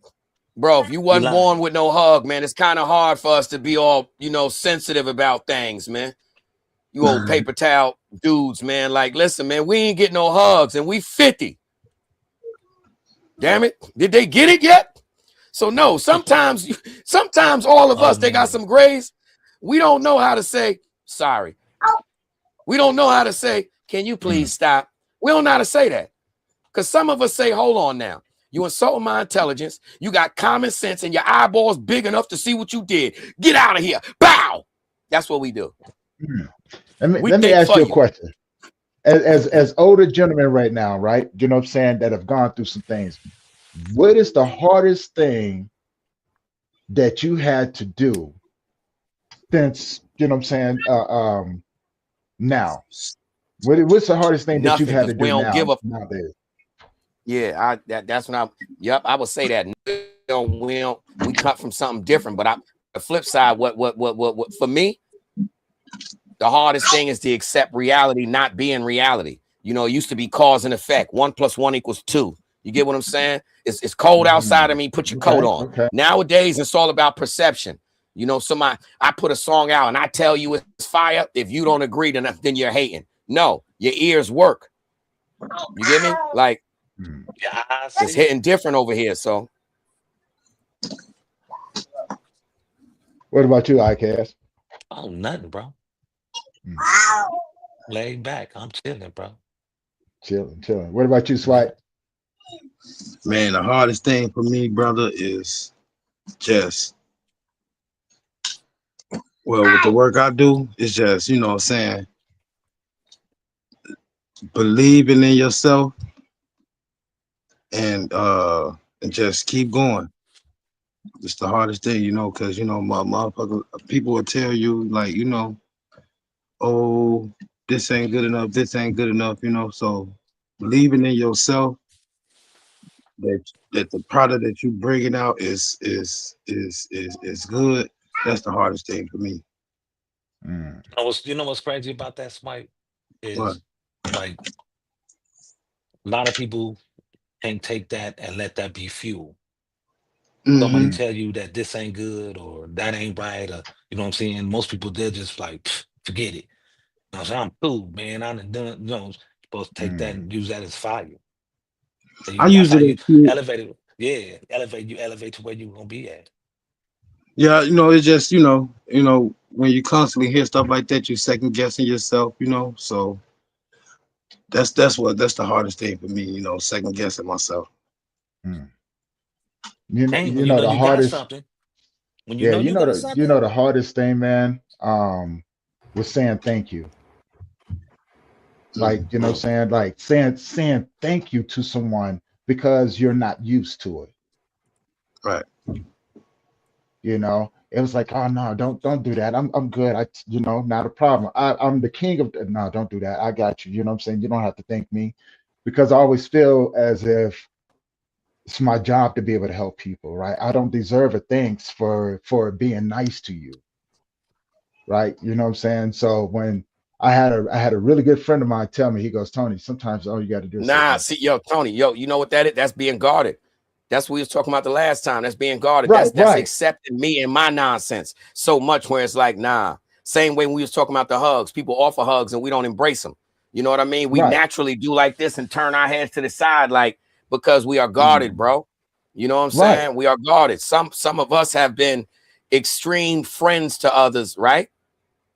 bro, if you wasn't born with no hug, man, it's kind of hard for us to be all, you know, sensitive about things, man. You old paper towel dudes, man. Like, listen, man, we ain't getting no hugs and we 50. Damn it. Did they get it yet? So no, sometimes all of us, they got some grays. We don't know how to say sorry. We don't know how to say, can you please stop? We don't know how to say that. Because some of us say, hold on now. You insulting my intelligence. You got common sense and your eyeballs big enough to see what you did. Get out of here. Bow. That's what we do. Let me ask you a question. As older gentlemen right now, right? You know what I'm saying? That have gone through some things. What is the hardest thing that you had to do since, you know what I'm saying, now? What's the hardest thing that you've had to do nowadays? Yeah, that's when I would say that we cut from something different. But the flip side, what for me, the hardest thing is to accept reality not being reality. You know, it used to be cause and effect. 1 + 1 = 2. You get what I'm saying? It's cold outside of me. Put your coat on. Okay. Nowadays, it's all about perception. You know, I put a song out and I tell you it's fire. If you don't agree, then you're hating. No, your ears work. You get me? Like, it's hitting different over here. So, what about you, ICAS? Oh, nothing, bro. Laid back. I'm chilling, bro. Chilling. What about you, Swipe? Man, the hardest thing for me, brother, is just, well, with the work I do, it's just, you know what I'm saying, believing in yourself and just keep going. It's the hardest thing, you know, because, you know, my motherfucker, people will tell you, like, you know, oh, this ain't good enough, you know. So believing in yourself that the product that you bringing out is good. That's the hardest thing for me. You know what's crazy about that, Smite? Is like a lot of people can't take that and let that be fuel. Somebody tell you that this ain't good or that ain't right, or you know what I'm saying? Most people, they're just like, forget it. I was like, I'm cool, man. I done, you know, supposed to take that and use that as fire. So I use it elevate to where you gonna be at. Yeah, you know, it's just, you know, when you constantly hear stuff like that, you second guessing yourself, you know. So that's the hardest thing for me, you know, second guessing myself. You know the hardest. When you know the hardest thing, man, was saying thank you. Like, you know what I'm saying? Like saying thank you to someone because you're not used to it. Right. You know, it was like, oh no, don't do that. I'm good. Not a problem. I'm the king of no, don't do that. I got you. You know what I'm saying? You don't have to thank me, because I always feel as if it's my job to be able to help people, right? I don't deserve a thanks for being nice to you. Right. You know what I'm saying? So when I had a really good friend of mine tell me, he goes, Tony, sometimes all you got to do is Tony, you know what that is? That's being guarded. That's what we was talking about the last time. That's being guarded. That's accepting me and my nonsense so much where it's like, nah, Same way when we was talking about the hugs, people offer hugs and we don't embrace them. You know what I mean? We naturally do like this and turn our heads to the side, like, because we are guarded, bro. You know what I'm saying? We are guarded. Some of us have been extreme friends to others, right?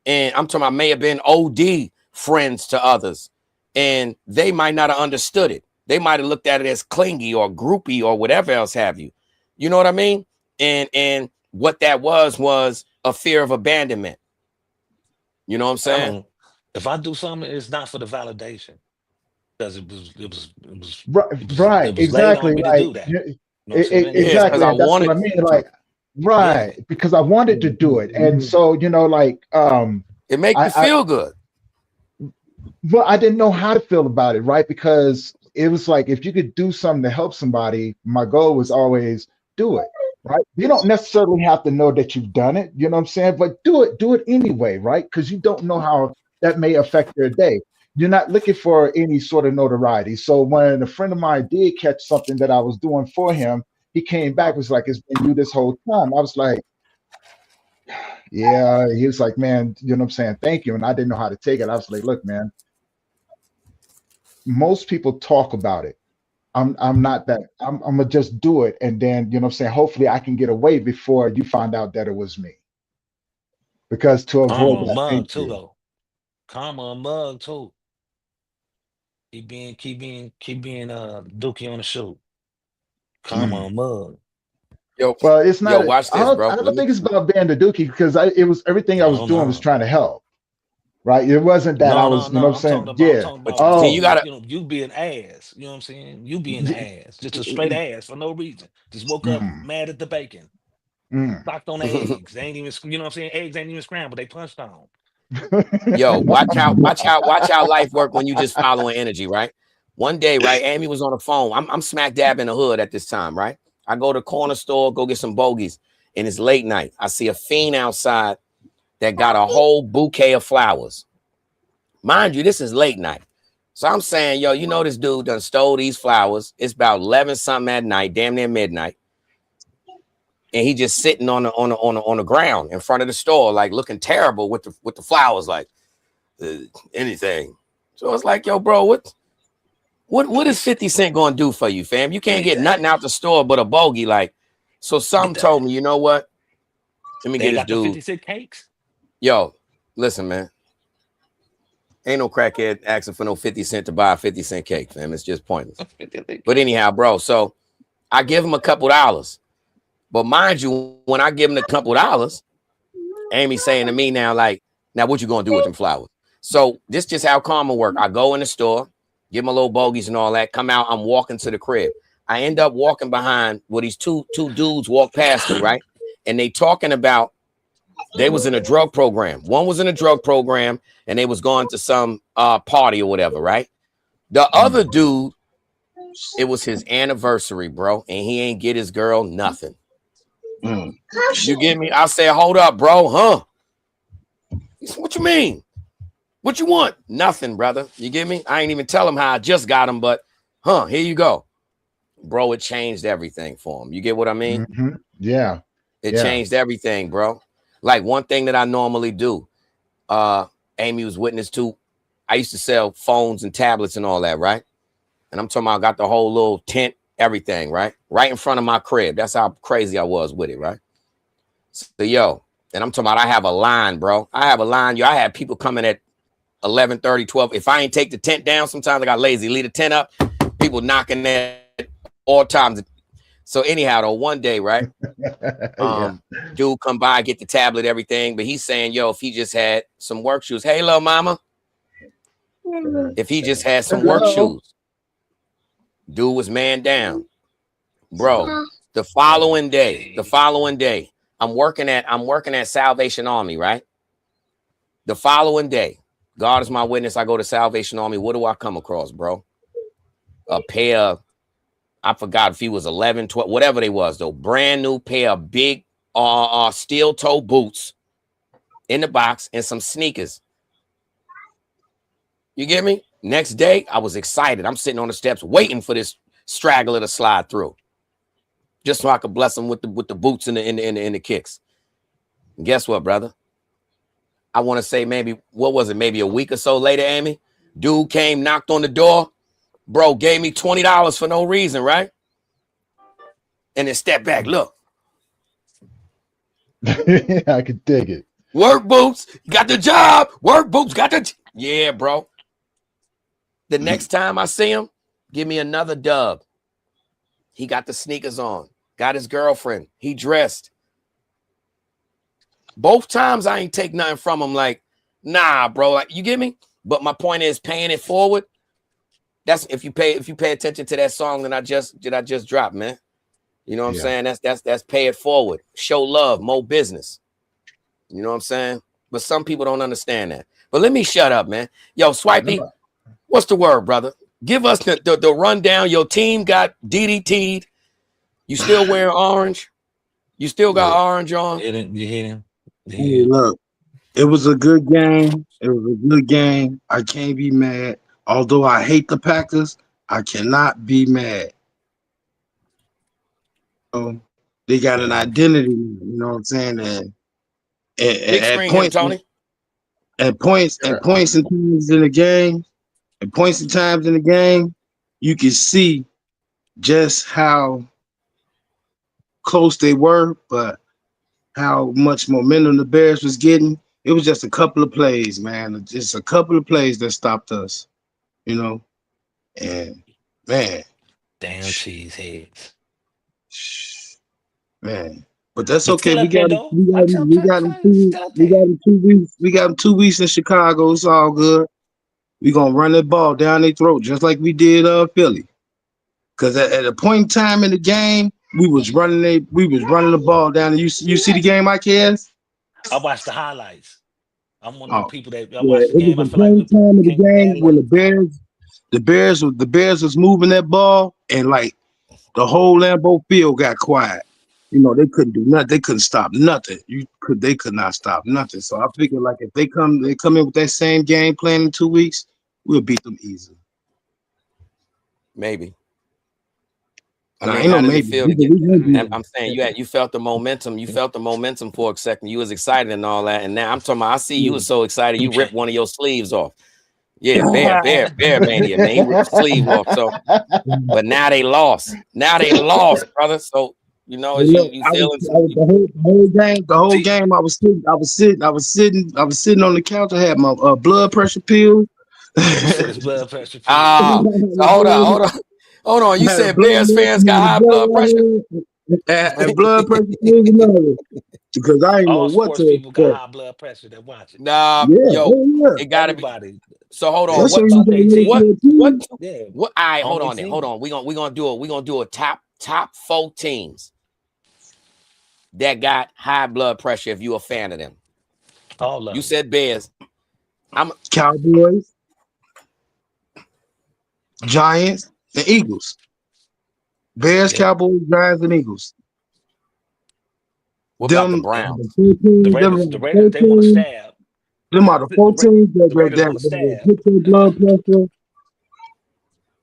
And I'm talking about may have been OD friends to others, and they might not have understood it. They might have looked at it as clingy or groupie or whatever else have you. You know what I mean? And what that was a fear of abandonment. You know what I'm saying? If I do something, it's not for the validation, because it was laid on me to do that. You know what I'm saying? Exactly. I And that's wanted what I mean. Like, because I wanted to do it. And so, you know, like, it makes you feel good. Well, I didn't know how to feel about it, right? Because it was like, if you could do something to help somebody, my goal was always do it, right? You don't necessarily have to know that you've done it, you know what I'm saying? But do it anyway, right? Because you don't know how that may affect their day. You're not looking for any sort of notoriety. So when a friend of mine did catch something that I was doing for him, he came back, was like, it's been you this whole time. I was like, yeah. He was like, man, you know what I'm saying? Thank you. And I didn't know how to take it. I was like, look, man, most people talk about it. I'm not that. I'm gonna just do it, and then, you know what I'm saying, hopefully I can get away before you find out that it was me. Because to avoid that, mug thank too, you. though. Karma and mug too. Keep being Dookie on the show. Karma and mug. Yo, well, it's not. Watch this, bro. I don't think it's about being the Dookie, because it was everything I was doing was trying to help. Right? It wasn't that I was, you know what I'm saying? I'm talking about Oh, you gotta, you being ass. You know what I'm saying? You being the ass, just a straight ass for no reason. Just woke up mad at the bacon. Clocked on the eggs. They ain't even, you know what I'm saying? Eggs ain't even scrambled. They punched on. Yo, watch how life work when you just following energy, right? One day, right, Amy was on the phone. I'm smack dab in the hood at this time, right? I go to the corner store, go get some bogeys, and it's late night. I see a fiend outside that got a whole bouquet of flowers. Mind you, this is late night. So I'm saying, yo, you know, this dude done stole these flowers. It's about 11 something at night, damn near midnight. And he just sitting on the ground in front of the store, like looking terrible with the flowers, like anything. So it's like, yo, bro, what is 50 Cent gonna do for you, fam? You can't get nothing out the store but a bogey. Like, so something told me, you know what? Let me get this dude. 50 Cent cakes. Yo, listen, man. Ain't no crackhead asking for no 50 Cent to buy a 50 Cent cake, fam. It's just pointless. But anyhow, bro, so I give him a couple dollars. But mind you, when I give him a couple dollars, Amy's saying to me now, like, now what you gonna do with them flowers? So this just how karma work. I go in the store, give him a little bogeys and all that, come out, I'm walking to the crib. I end up walking behind where these two dudes walk past me, right? And they talking about they was in a drug program. One was in a drug program and they was going to some party or whatever, right? The other dude, it was his anniversary, bro, and he ain't get his girl nothing. You get me? I said, hold up, bro, huh? He said, what you mean? What you want? Nothing, brother. You get me? I ain't even tell him how I just got him, but here you go. Bro, it changed everything for him. You get what I mean? Yeah. It changed everything, bro. Like one thing that I normally do, Amy was witness to, I used to sell phones and tablets and all that, right? And I'm talking about I got the whole little tent, everything, right? Right in front of my crib. That's how crazy I was with it, right? So, yo, and I'm talking about I have a line, bro. I have a line. Yo, I had people coming at 11:30, 12. If I ain't take the tent down, sometimes I got lazy. Leave the tent up. People knocking at all times. So anyhow, though, one day, right? Dude come by, get the tablet, everything. But he's saying, yo, if he just had some work shoes. Hey, little mama. If he just had some work shoes. Dude was man down. Bro, the following day, I'm working at Salvation Army, right? The following day, God is my witness. I go to Salvation Army. What do I come across, bro? A pair of, I forgot if he was 11, 12, whatever they was, though. Brand new pair of big steel toe boots in the box and some sneakers. You get me? Next day, I was excited. I'm sitting on the steps waiting for this straggler to slide through, just so I could bless him with the boots and the kicks. And guess what, brother? I want to say maybe, what was it? Maybe a week or so later, Amy. Dude came, knocked on the door. Bro, gave me $20 for no reason, right? And then step back, look. I could dig it. Work boots, got the job. Work boots, got the... Yeah, bro. The next time I see him, give me another dub. He got the sneakers on. Got his girlfriend. He dressed. Both times I ain't take nothing from him. Like, nah, bro. Like, you get me? But my point is paying it forward. That's if you pay attention to that song that I just dropped, man. You know what I'm saying? That's pay it forward. Show love, more business. You know what I'm saying? But some people don't understand that. But let me shut up, man. Yo, Swipey, what's the word, brother? Give us the rundown. Your team got DDT'd. You still wearing orange? You still got orange on? You hit him. Hey, look, it was a good game. It was a good game. I can't be mad. Although I hate the Packers, I cannot be mad. They got an identity, you know what I'm saying? And at points, Tony. At points and times in the game, you can see just how close they were, but how much momentum the Bears was getting. It was just a couple of plays, man. Just a couple of plays that stopped us, you know. And man, damn cheeseheads, man. But that's okay. We got him 2 weeks. We got him 2 weeks in Chicago. It's all good. We gonna run that ball down their throat just like we did Philly. Because at a point in time in the game, we was running the ball down. You see the game, IKS? I watched the highlights. I'm one of the people that watched the game. It was a point time in the game when the Bears was moving that ball, and like the whole Lambeau Field got quiet. You know, they couldn't do nothing. They couldn't stop nothing. They could not stop nothing. So I figured, like, if they come in with that same game plan in 2 weeks, we'll beat them easily. Maybe. I mean, how does it feel to get? I'm saying you felt the momentum. You felt the momentum for a second. You was excited and all that. And now I'm talking about, I see you was so excited you ripped one of your sleeves off. Yeah, bear mania, man. He ripped the sleeve off. So, but now they lost. Brother. So. You know, you feeling the whole game. I was sitting on the couch. I had my blood pressure pill. Blood pressure pill. Hold on. You said Bears fans got high blood pressure. And blood pressure pills, because I ain't know what to. People got high blood pressure that watch it. Nah, it gotta be. So hold on. What? All right, hold on there. Hold on. We gonna do a top 4 teams that got high blood pressure if you're a fan of them. All of you said Bears. I'm Cowboys, Giants, and Eagles. Bears, Cowboys, Giants, and Eagles. What about the Browns? The Raiders, they want to stab. Them are the 4 teams that hit their blood pressure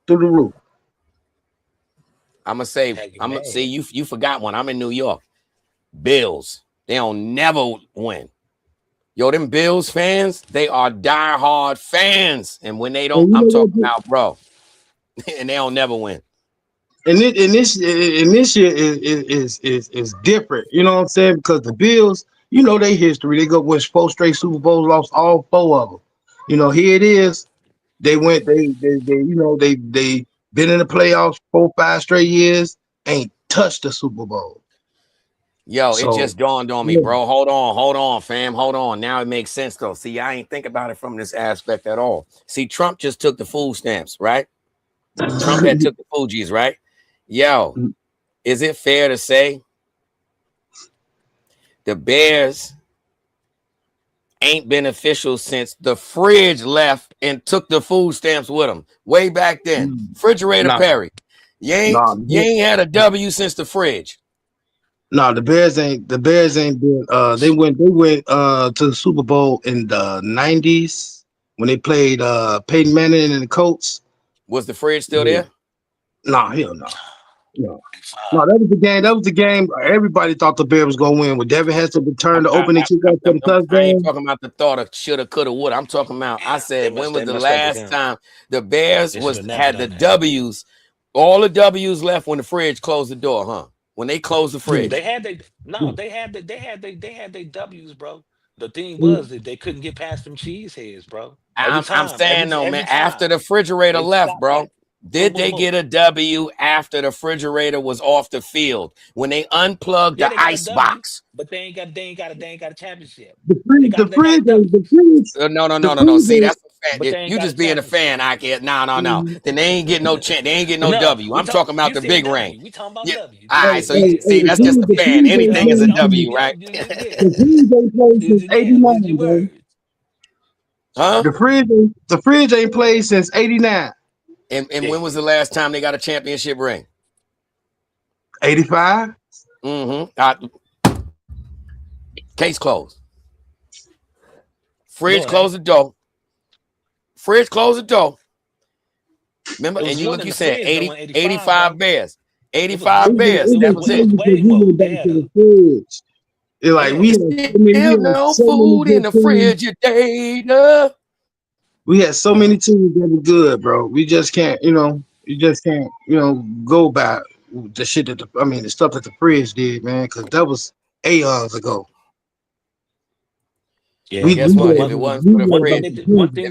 through the roof. I'm gonna say you forgot one. I'm in New York. Bills, they don't never win. Yo, them Bills fans, they are diehard fans, and when they don't, I'm talking about, bro, and they don't never win. And this year is different. You know what I'm saying? Because the Bills, you know their history. They go with 4 straight Super Bowls, lost all 4 of them. You know, here it is. They went. They been in the playoffs 4-5 straight years. Ain't touched the Super Bowl. Yo, it just dawned on me, bro. Hold on, fam. Hold on. Now it makes sense, though. See, I ain't think about it from this aspect at all. See, Trump just took the food stamps, right? Trump had took the Fugees, right? Yo, is it fair to say the Bears ain't been official since the fridge left and took the food stamps with them way back then? Refrigerator Perry. You ain't had a W since the fridge. No, the Bears ain't been. They went to the Super Bowl in the 90s when they played Peyton Manning and the Colts. Was the fridge still there? No, hell no. No. No, that was the game. That was the game. Everybody thought the Bears was gonna win. When Devin Hester returned the opening kickoff for the I ain't touchdown. talking about the thought of shoulda, coulda, woulda. I'm talking about. I said, when was the last time the Bears had the W's? All the W's left when the fridge closed the door, huh? When they closed the fridge. They had their W's, bro. The thing was that they couldn't get past them cheese heads, bro. I'm saying though, man, after the refrigerator left, bro. Did they get a W after the refrigerator was off the field when they unplugged the ice box? But they ain't got a championship. The fridge. No. See, that's a fan. You just being a fan. I can't. No. Then they ain't getting no chance. They ain't getting no W. I'm talking about the big ring. We talking about W. All right, so you see, that's just a fan. Anything is a W, right? Huh? The fridge ain't played since '89. And when was the last time they got a championship ring? 85. Case closed. Fridge closed the door. Fridge closed the door. Remember, and you look, you said 85 Bears. 85 Bears. That was it. It's like we had no food in the refrigerator. We had so many teams that were good, bro. We just can't, go by the shit that the stuff that the fridge did, man, because that was aeons ago. Yeah, guess what? If it wasn't for the fridge, one thing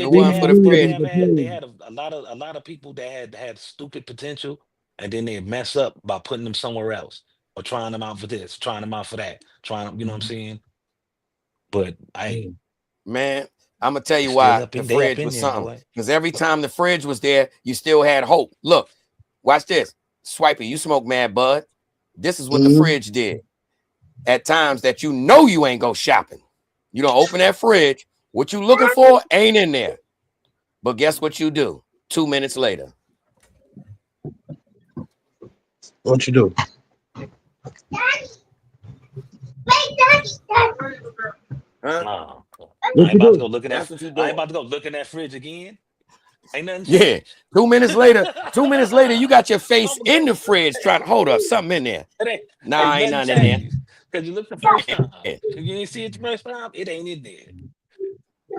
they had a lot of people that had stupid potential, and then they mess up by putting them somewhere else or trying them out for this, trying them out for that, you know what I'm saying? But man, I'm gonna tell you why the fridge was something. Because every time the fridge was there, you still had hope. Look, watch this. Swipey, you smoke mad bud. This is what the fridge did. At times that you know you ain't go shopping. You don't open that fridge. What you looking for ain't in there. But guess what you do? 2 minutes later. What you do? Huh? I ain't about to go look in that fridge again. Ain't nothing changed. 2 minutes later. 2 minutes later, you got your face in the fridge trying to hold up something in there. Ain't nothing in there. Because you look the first time. You ain't see it the first time, it ain't in there.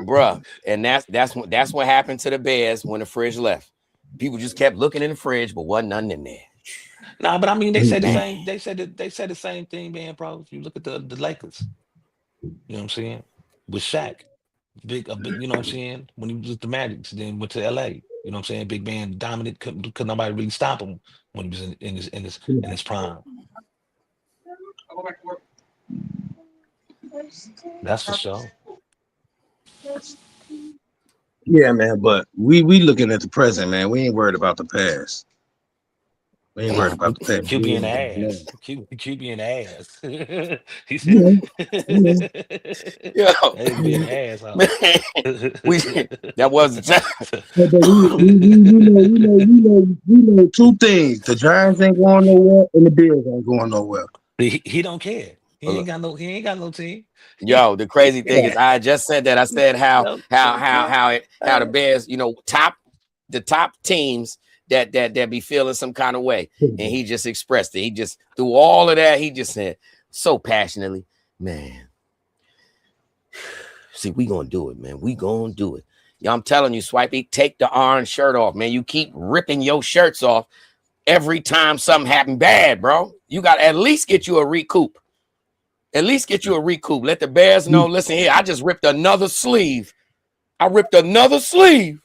Bruh. And that's what happened to the Bears when the fridge left. People just kept looking in the fridge, but wasn't nothing in there. Nah, but I mean, they said the same. They said the same thing, man, bro. If you look at the Lakers, you know what I'm saying, with Shaq, big, you know what I'm saying, when he was with the Magic, then went to LA. You know what I'm saying, big man, dominant, couldn't nobody really stop him when he was in his prime. That's for sure. Yeah, man, but we looking at the present, man. We ain't worried about the past. We ain't worried about the past. QB in the ass. QB in the ass. He said, yo, being an ass. That wasn't. We know two things: the Giants ain't going nowhere, and the Bears ain't going nowhere. He don't care. He ain't got no team. Yo, the crazy thing is, I just said that. I said how the Bears, the top teams that be feeling some kind of way, and he just expressed it. He just through all of that, he just said so passionately, man. See, we gonna do it, man. We gonna do it. Yo, I'm telling you, Swipey, take the orange shirt off, man. You keep ripping your shirts off every time something happened bad, bro. You got to at least get you a recoup. At least get you a recoup. Let the Bears know, listen here, I just ripped another sleeve. I ripped another sleeve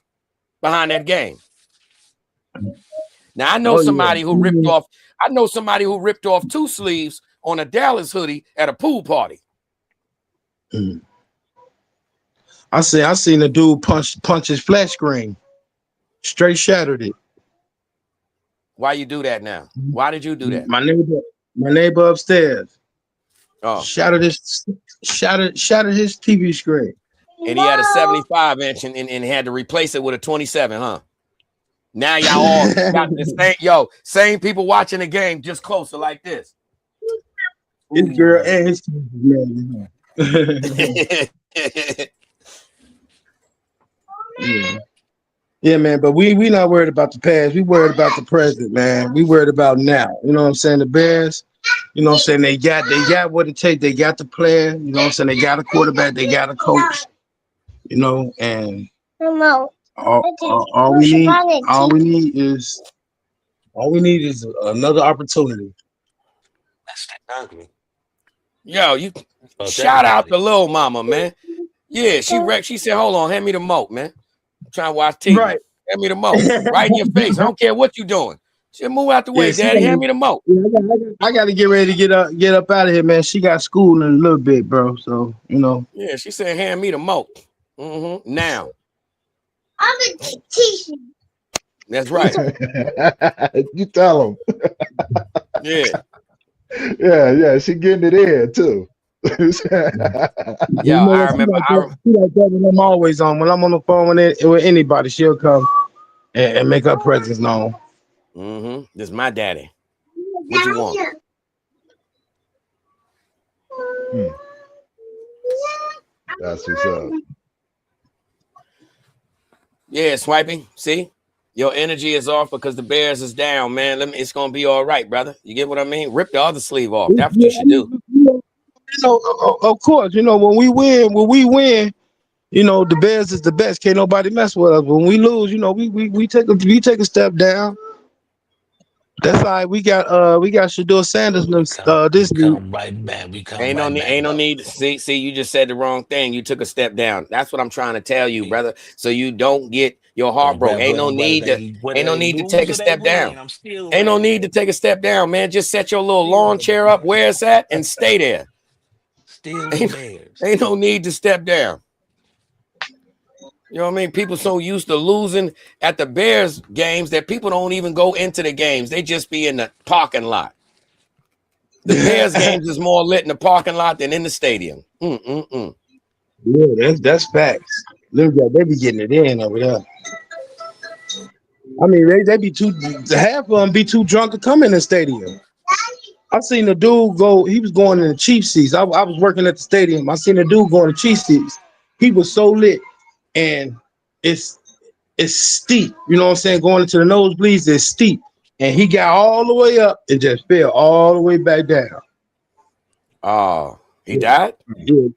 behind that game. Now, I know somebody who ripped off. I know somebody who ripped off 2 sleeves on a Dallas hoodie at a pool party. I seen a dude punch his flat screen. Straight shattered it. Why you do that now? Why did you do that? My neighbor upstairs. Oh, shattered his TV screen. And he had a 75-inch and had to replace it with a 27, huh? Now y'all all got the same people watching the game, just closer like this. His girl and his TV. Yeah. Yeah, man, but we not worried about the past. We worried about the present, man. We worried about now. You know what I'm saying? The Bears, you know what I'm saying? They got what it takes. They got the player. You know what I'm saying? They got a quarterback. They got a coach. You know, and all we need is another opportunity. That's that ugly. Yo, you Fuck shout out everybody. to Lil Mama, man. Yeah, she said, hold on, hand me the moat, man. I'm trying to watch TV. Right. Hand me the moat. Right in your face. I don't care what you doing. She move out the way, Yeah, Daddy. Hand me the moat. Yeah, I got to get ready to get up out of here, man. She got school in a little bit, bro. So you know. Yeah, she said, hand me the moat. Now. I'm gonna teach you. That's right. You tell them. Yeah. Yeah. She getting it in too. Yeah, I remember. She like that when I'm always on. When I'm on the phone with anybody, she'll come and make her presence known. This is my daddy. What you want? That's what's up. Yeah, Swiping. See, your energy is off because the Bears is down, man. It's gonna be all right, brother. You get what I mean? Rip the other sleeve off. That's what you should do. You know, of course, you know when we win, you know the Bears is the best. Can't nobody mess with us. When we lose, you know we take a step down. That's all right. We got Shador Sanders this week. Come right back. We come Ain't right back. no need. See, you just said the wrong thing. You took a step down. That's what I'm trying to tell you, brother. So you don't get your heart broke. Ain't no need to take a step down. Ain't no need to take a step down, man. Just set your little lawn chair up where it's at and stay there. Still the Bears. Ain't no need to step down. You know what I mean? People so used to losing at the Bears games that people don't even go into the games. They just be in the parking lot. The Bears games is more lit in the parking lot than in the stadium. Yeah, that's facts. They be getting it in over there. I mean, they be half of them be too drunk to come in the stadium. I seen the dude go. He was going in the Chief seats. I was working at the stadium. I seen the dude going to Chief seats. He was so lit, and it's steep. You know what I'm saying? Going into the nosebleeds, it's steep, and he got all the way up and just fell all the way back down. Oh, he died? Yeah.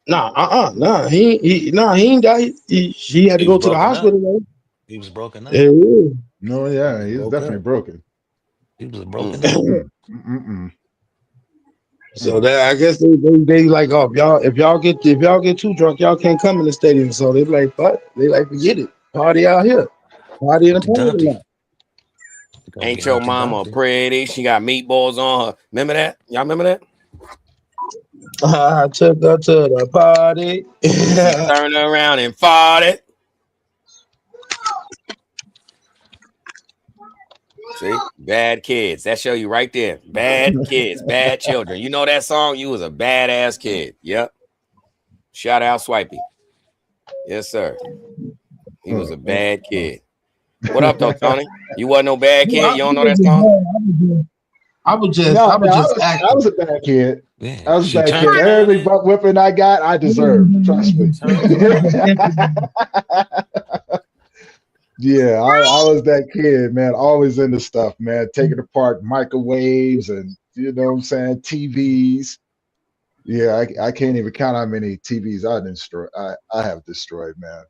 Nah. He ain't died. He had to go to the hospital. He was broken up. Yeah. No, yeah, he's definitely broken. He was broken up. So that I guess they like, oh, if y'all get too drunk, y'all can't come in the stadium. So they like, what? They like, forget it. Party out here. Party in the parking lot. Ain't your mama pretty? She got meatballs on her. Remember that? Y'all remember that? I took her to the party. Turned around and farted. See, bad kids. That show you right there. Bad kids, bad children. You know that song? You was a badass kid. Yep. Shout out Swipey. Yes, sir. He was a bad kid. What up, though, Tony? You wasn't no bad kid. You don't know that song? I was a bad kid. Yeah, I was a bad kid. Every butt whipping I got, I deserved. Trust me. Yeah, I was that kid, man. Always into stuff, man. Taking apart microwaves and, you know what I'm saying, TVs. Yeah, I can't even count how many TVs I have destroyed, man.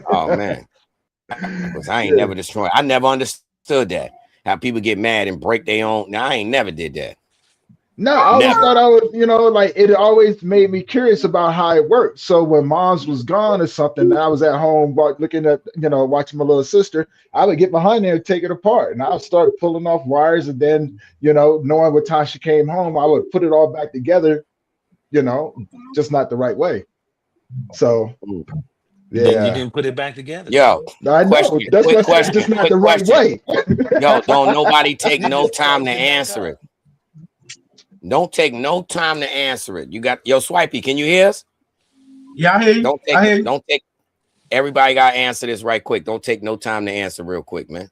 Oh, man. I ain't never destroyed. I never understood that. How people get mad and break their own. Now, I ain't never did that. No, I always thought I would, you know, like it always made me curious about how it worked. So when mom's was gone or something, I was at home looking at, you know, watching my little sister, I would get behind there and take it apart. And I would start pulling off wires. And then, you know, knowing what time she came home, I would put it all back together, you know, just not the right way. So, yeah. Then you didn't put it back together. Yo, I know. That's what I said, just not the right way. Yo, don't nobody take no time to answer it. Don't take no time to answer it. You got yo Swipey. Can you hear us? Yeah, I hear you. Don't take. Everybody got to answer this right quick. Don't take no time to answer real quick, man.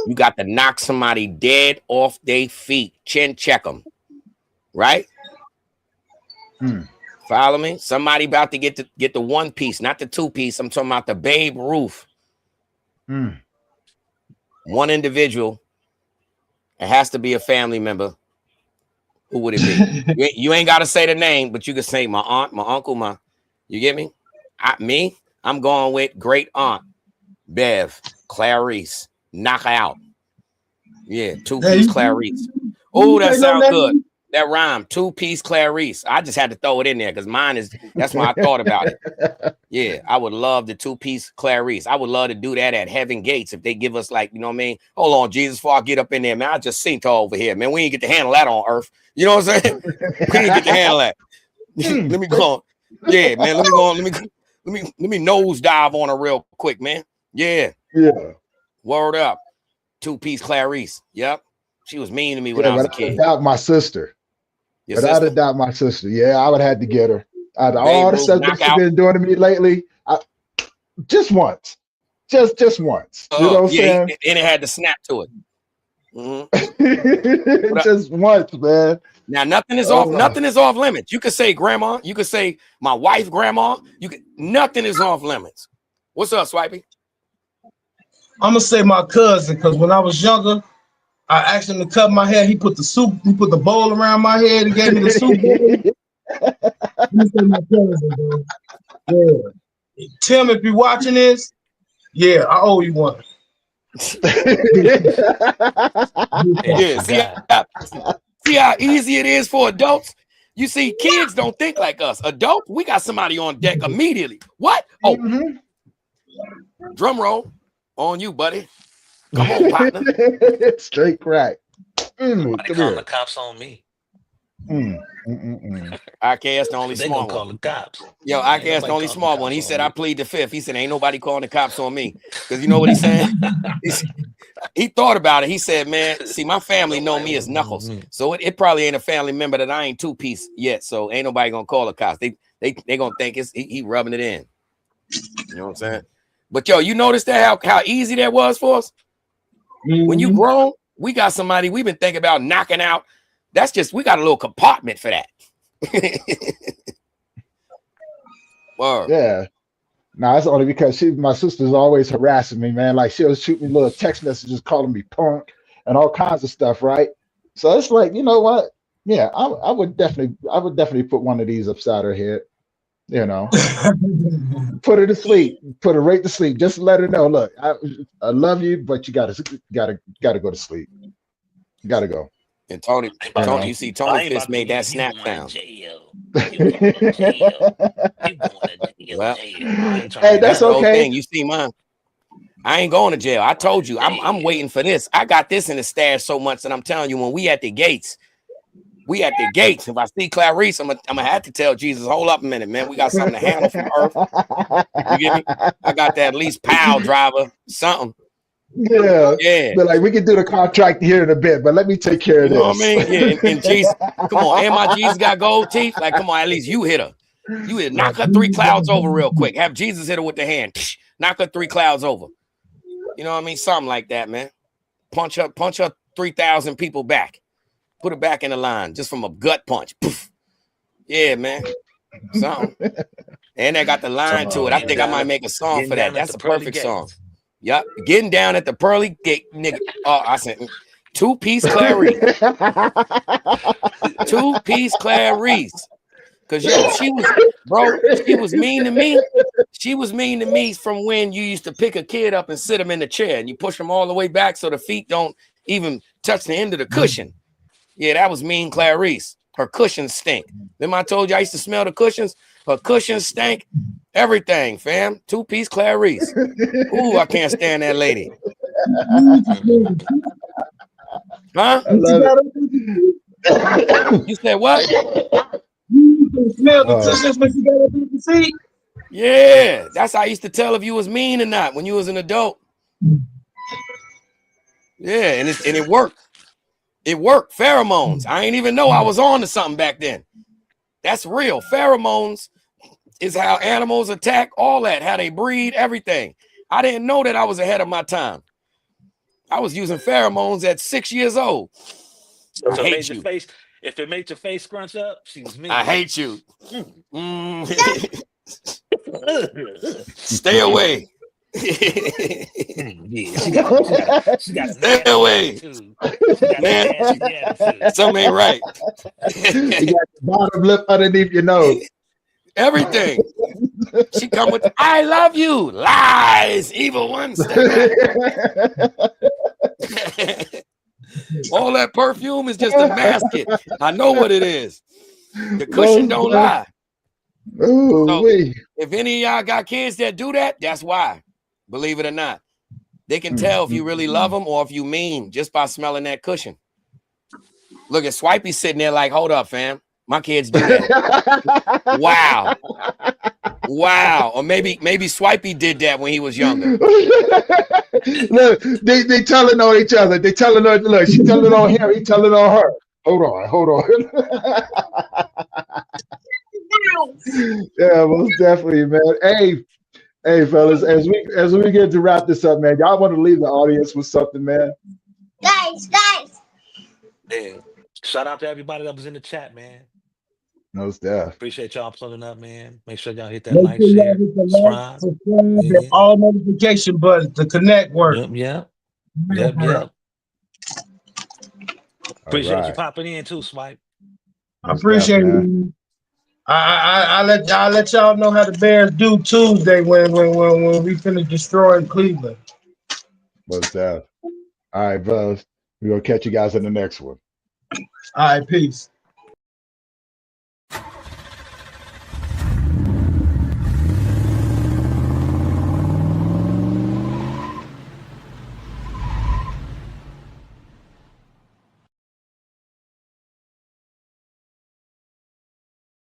You got to knock somebody dead off their feet. Chin check them, right? Follow me? Somebody about to get the one piece, not the two piece. I'm talking about the Babe Ruth. One individual. It has to be a family member. Who would it be? You ain't got to say the name, but you can say my aunt, my uncle, you get me? I'm going with great aunt, Bev, Clarice. Knock her out. Yeah, two-piece Clarice. Oh, that sounds good. That rhyme, two-piece Clarice. I just had to throw it in there because that's why I thought about it. Yeah, I would love the two-piece Clarice. I would love to do that at Heaven Gates if they give us, like, you know what I mean? Hold on, Jesus, before I get up in there, man, I just synced over here, man. We ain't get to handle that on earth. You know what I'm saying? We didn't get to handle that. Let me go on. Yeah, man, let me go on. Let me nose dive on her real quick, man. Yeah. Word up. Two-piece Clarice. Yep. She was mean to me when I was a kid. Without my sister. Without a doubt, my sister. Yeah, I would have had to get her. Out of all the stuff that she's been doing to me lately, just once. Just once. You know what I'm saying? And it had to snap to it. Just once, man. Now nothing is off limits. You could say grandma, you could say my wife, grandma, nothing is off limits. What's up, Swipey? I'm gonna say my cousin, because when I was younger, I asked him to cut my hair. He put the bowl around my head and gave me the soup bowl. I'm say my cousin, bro. Yeah. Tim, if you're watching this, yeah, I owe you one. See how easy it is for adults? You see, kids don't think like us. Adults, we got somebody on deck immediately. What? Oh, drum roll on you, buddy. Come on, partner. Straight crack. Somebody calling the cops on me. IKS the only small one. Call the cops. Yo, IKS the only small one. He said, I plead the fifth. He said, ain't nobody calling the cops on me. Because you know what he's saying? He thought about it. He said, man, see, my family know me as Knuckles. So it probably ain't a family member that I ain't two-piece yet. So ain't nobody going to call the cops. They going to think he rubbing it in. You know what I'm saying? But yo, you notice that how easy that was for us? When you grown, we got somebody we've been thinking about knocking out. That's just, we got a little compartment for that. Yeah. No, it's only because my sister's always harassing me, man. Like she'll shoot me little text messages calling me punk and all kinds of stuff, right? So it's like, you know what? Yeah, I would definitely put one of these upside her head. You know, put her to sleep, put her right to sleep. Just let her know, look, I love you, but you gotta go to sleep. You gotta go. And Tony, you see, Tony Fist made that snap sound. Well, hey, that's okay. You see mine. I ain't going to jail. I told you, I'm waiting for this. I got this in the stash so much that I'm telling you, when we at the gates. If I see Clarice, I'm gonna have to tell Jesus, hold up a minute, man. We got something to handle from Earth. You get me? I got that at least pal driver, something. Yeah. But like we can do the contract here in a bit, but let me take care of this. You know what I mean? Yeah, and Jesus, come on, and my Jesus got gold teeth. Like, come on, at least you hit her. You hit, knock her 3 clouds over real quick. Have Jesus hit her with the hand. Knock her 3 clouds over. You know what I mean? Something like that, man. Punch her 3,000 people back. Put her back in the line just from a gut punch. Poof. Yeah, man. Something. And I got the line to it. I think I might make a song for that. That's a perfect song. Yep. Getting down at the pearly gate, nigga. Oh, I said 2-piece Clarice. 2-piece Clarice. Cause she was mean to me. She was mean to me from when you used to pick a kid up and sit him in the chair and you push him all the way back so the feet don't even touch the end of the cushion. Yeah, that was mean Clarice. Her cushions stink. Then I told you I used to smell the cushions. Her cushions stank. Everything, fam. 2-piece Clarice. Ooh, I can't stand that lady. Huh? You said what? Smell the cushions when you got up in the seat. Yeah, that's how I used to tell if you was mean or not when you was an adult. Yeah, and it worked. It worked. Pheromones. I ain't even know I was on to something back then. That's real. Pheromones is how animals attack, all that, how they breed, everything. I didn't know that I was ahead of my time. I was using pheromones at 6 years old. So Major Face, If it made your face scrunch up, she was mean. I hate you. Stay away. Yeah, she got Stay away. Man, something ain't right. You got the bottom lip underneath your nose. Everything. She come with, I love you. Lies. Evil one. All that perfume is just a mask. I know what it is. The cushion don't lie. Ooh, so if any of y'all got kids that do that, that's why. Believe it or not. They can tell if you really love them or if you mean just by smelling that cushion. Look at Swipey sitting there like, hold up, fam. My kids do that. Wow. Wow. Or maybe Swipey did that when he was younger. Look, they telling on each other. They telling on, look, she telling on him, he telling on her. Hold on. Yeah, most definitely, man. Hey, fellas, as we get to wrap this up, man, y'all want to leave the audience with something, man? Guys. Yeah. Shout out to everybody that was in the chat, man. No stuff. Appreciate y'all pulling up, man. Make sure y'all hit that like, share, subscribe, and all notification buttons to connect work. Yep. Appreciate you popping in too, Swipe. I appreciate it. I let y'all know how the Bears do Tuesday when we finish destroying Cleveland. What's that? All right, bros. We're gonna catch you guys in the next one. All right, peace.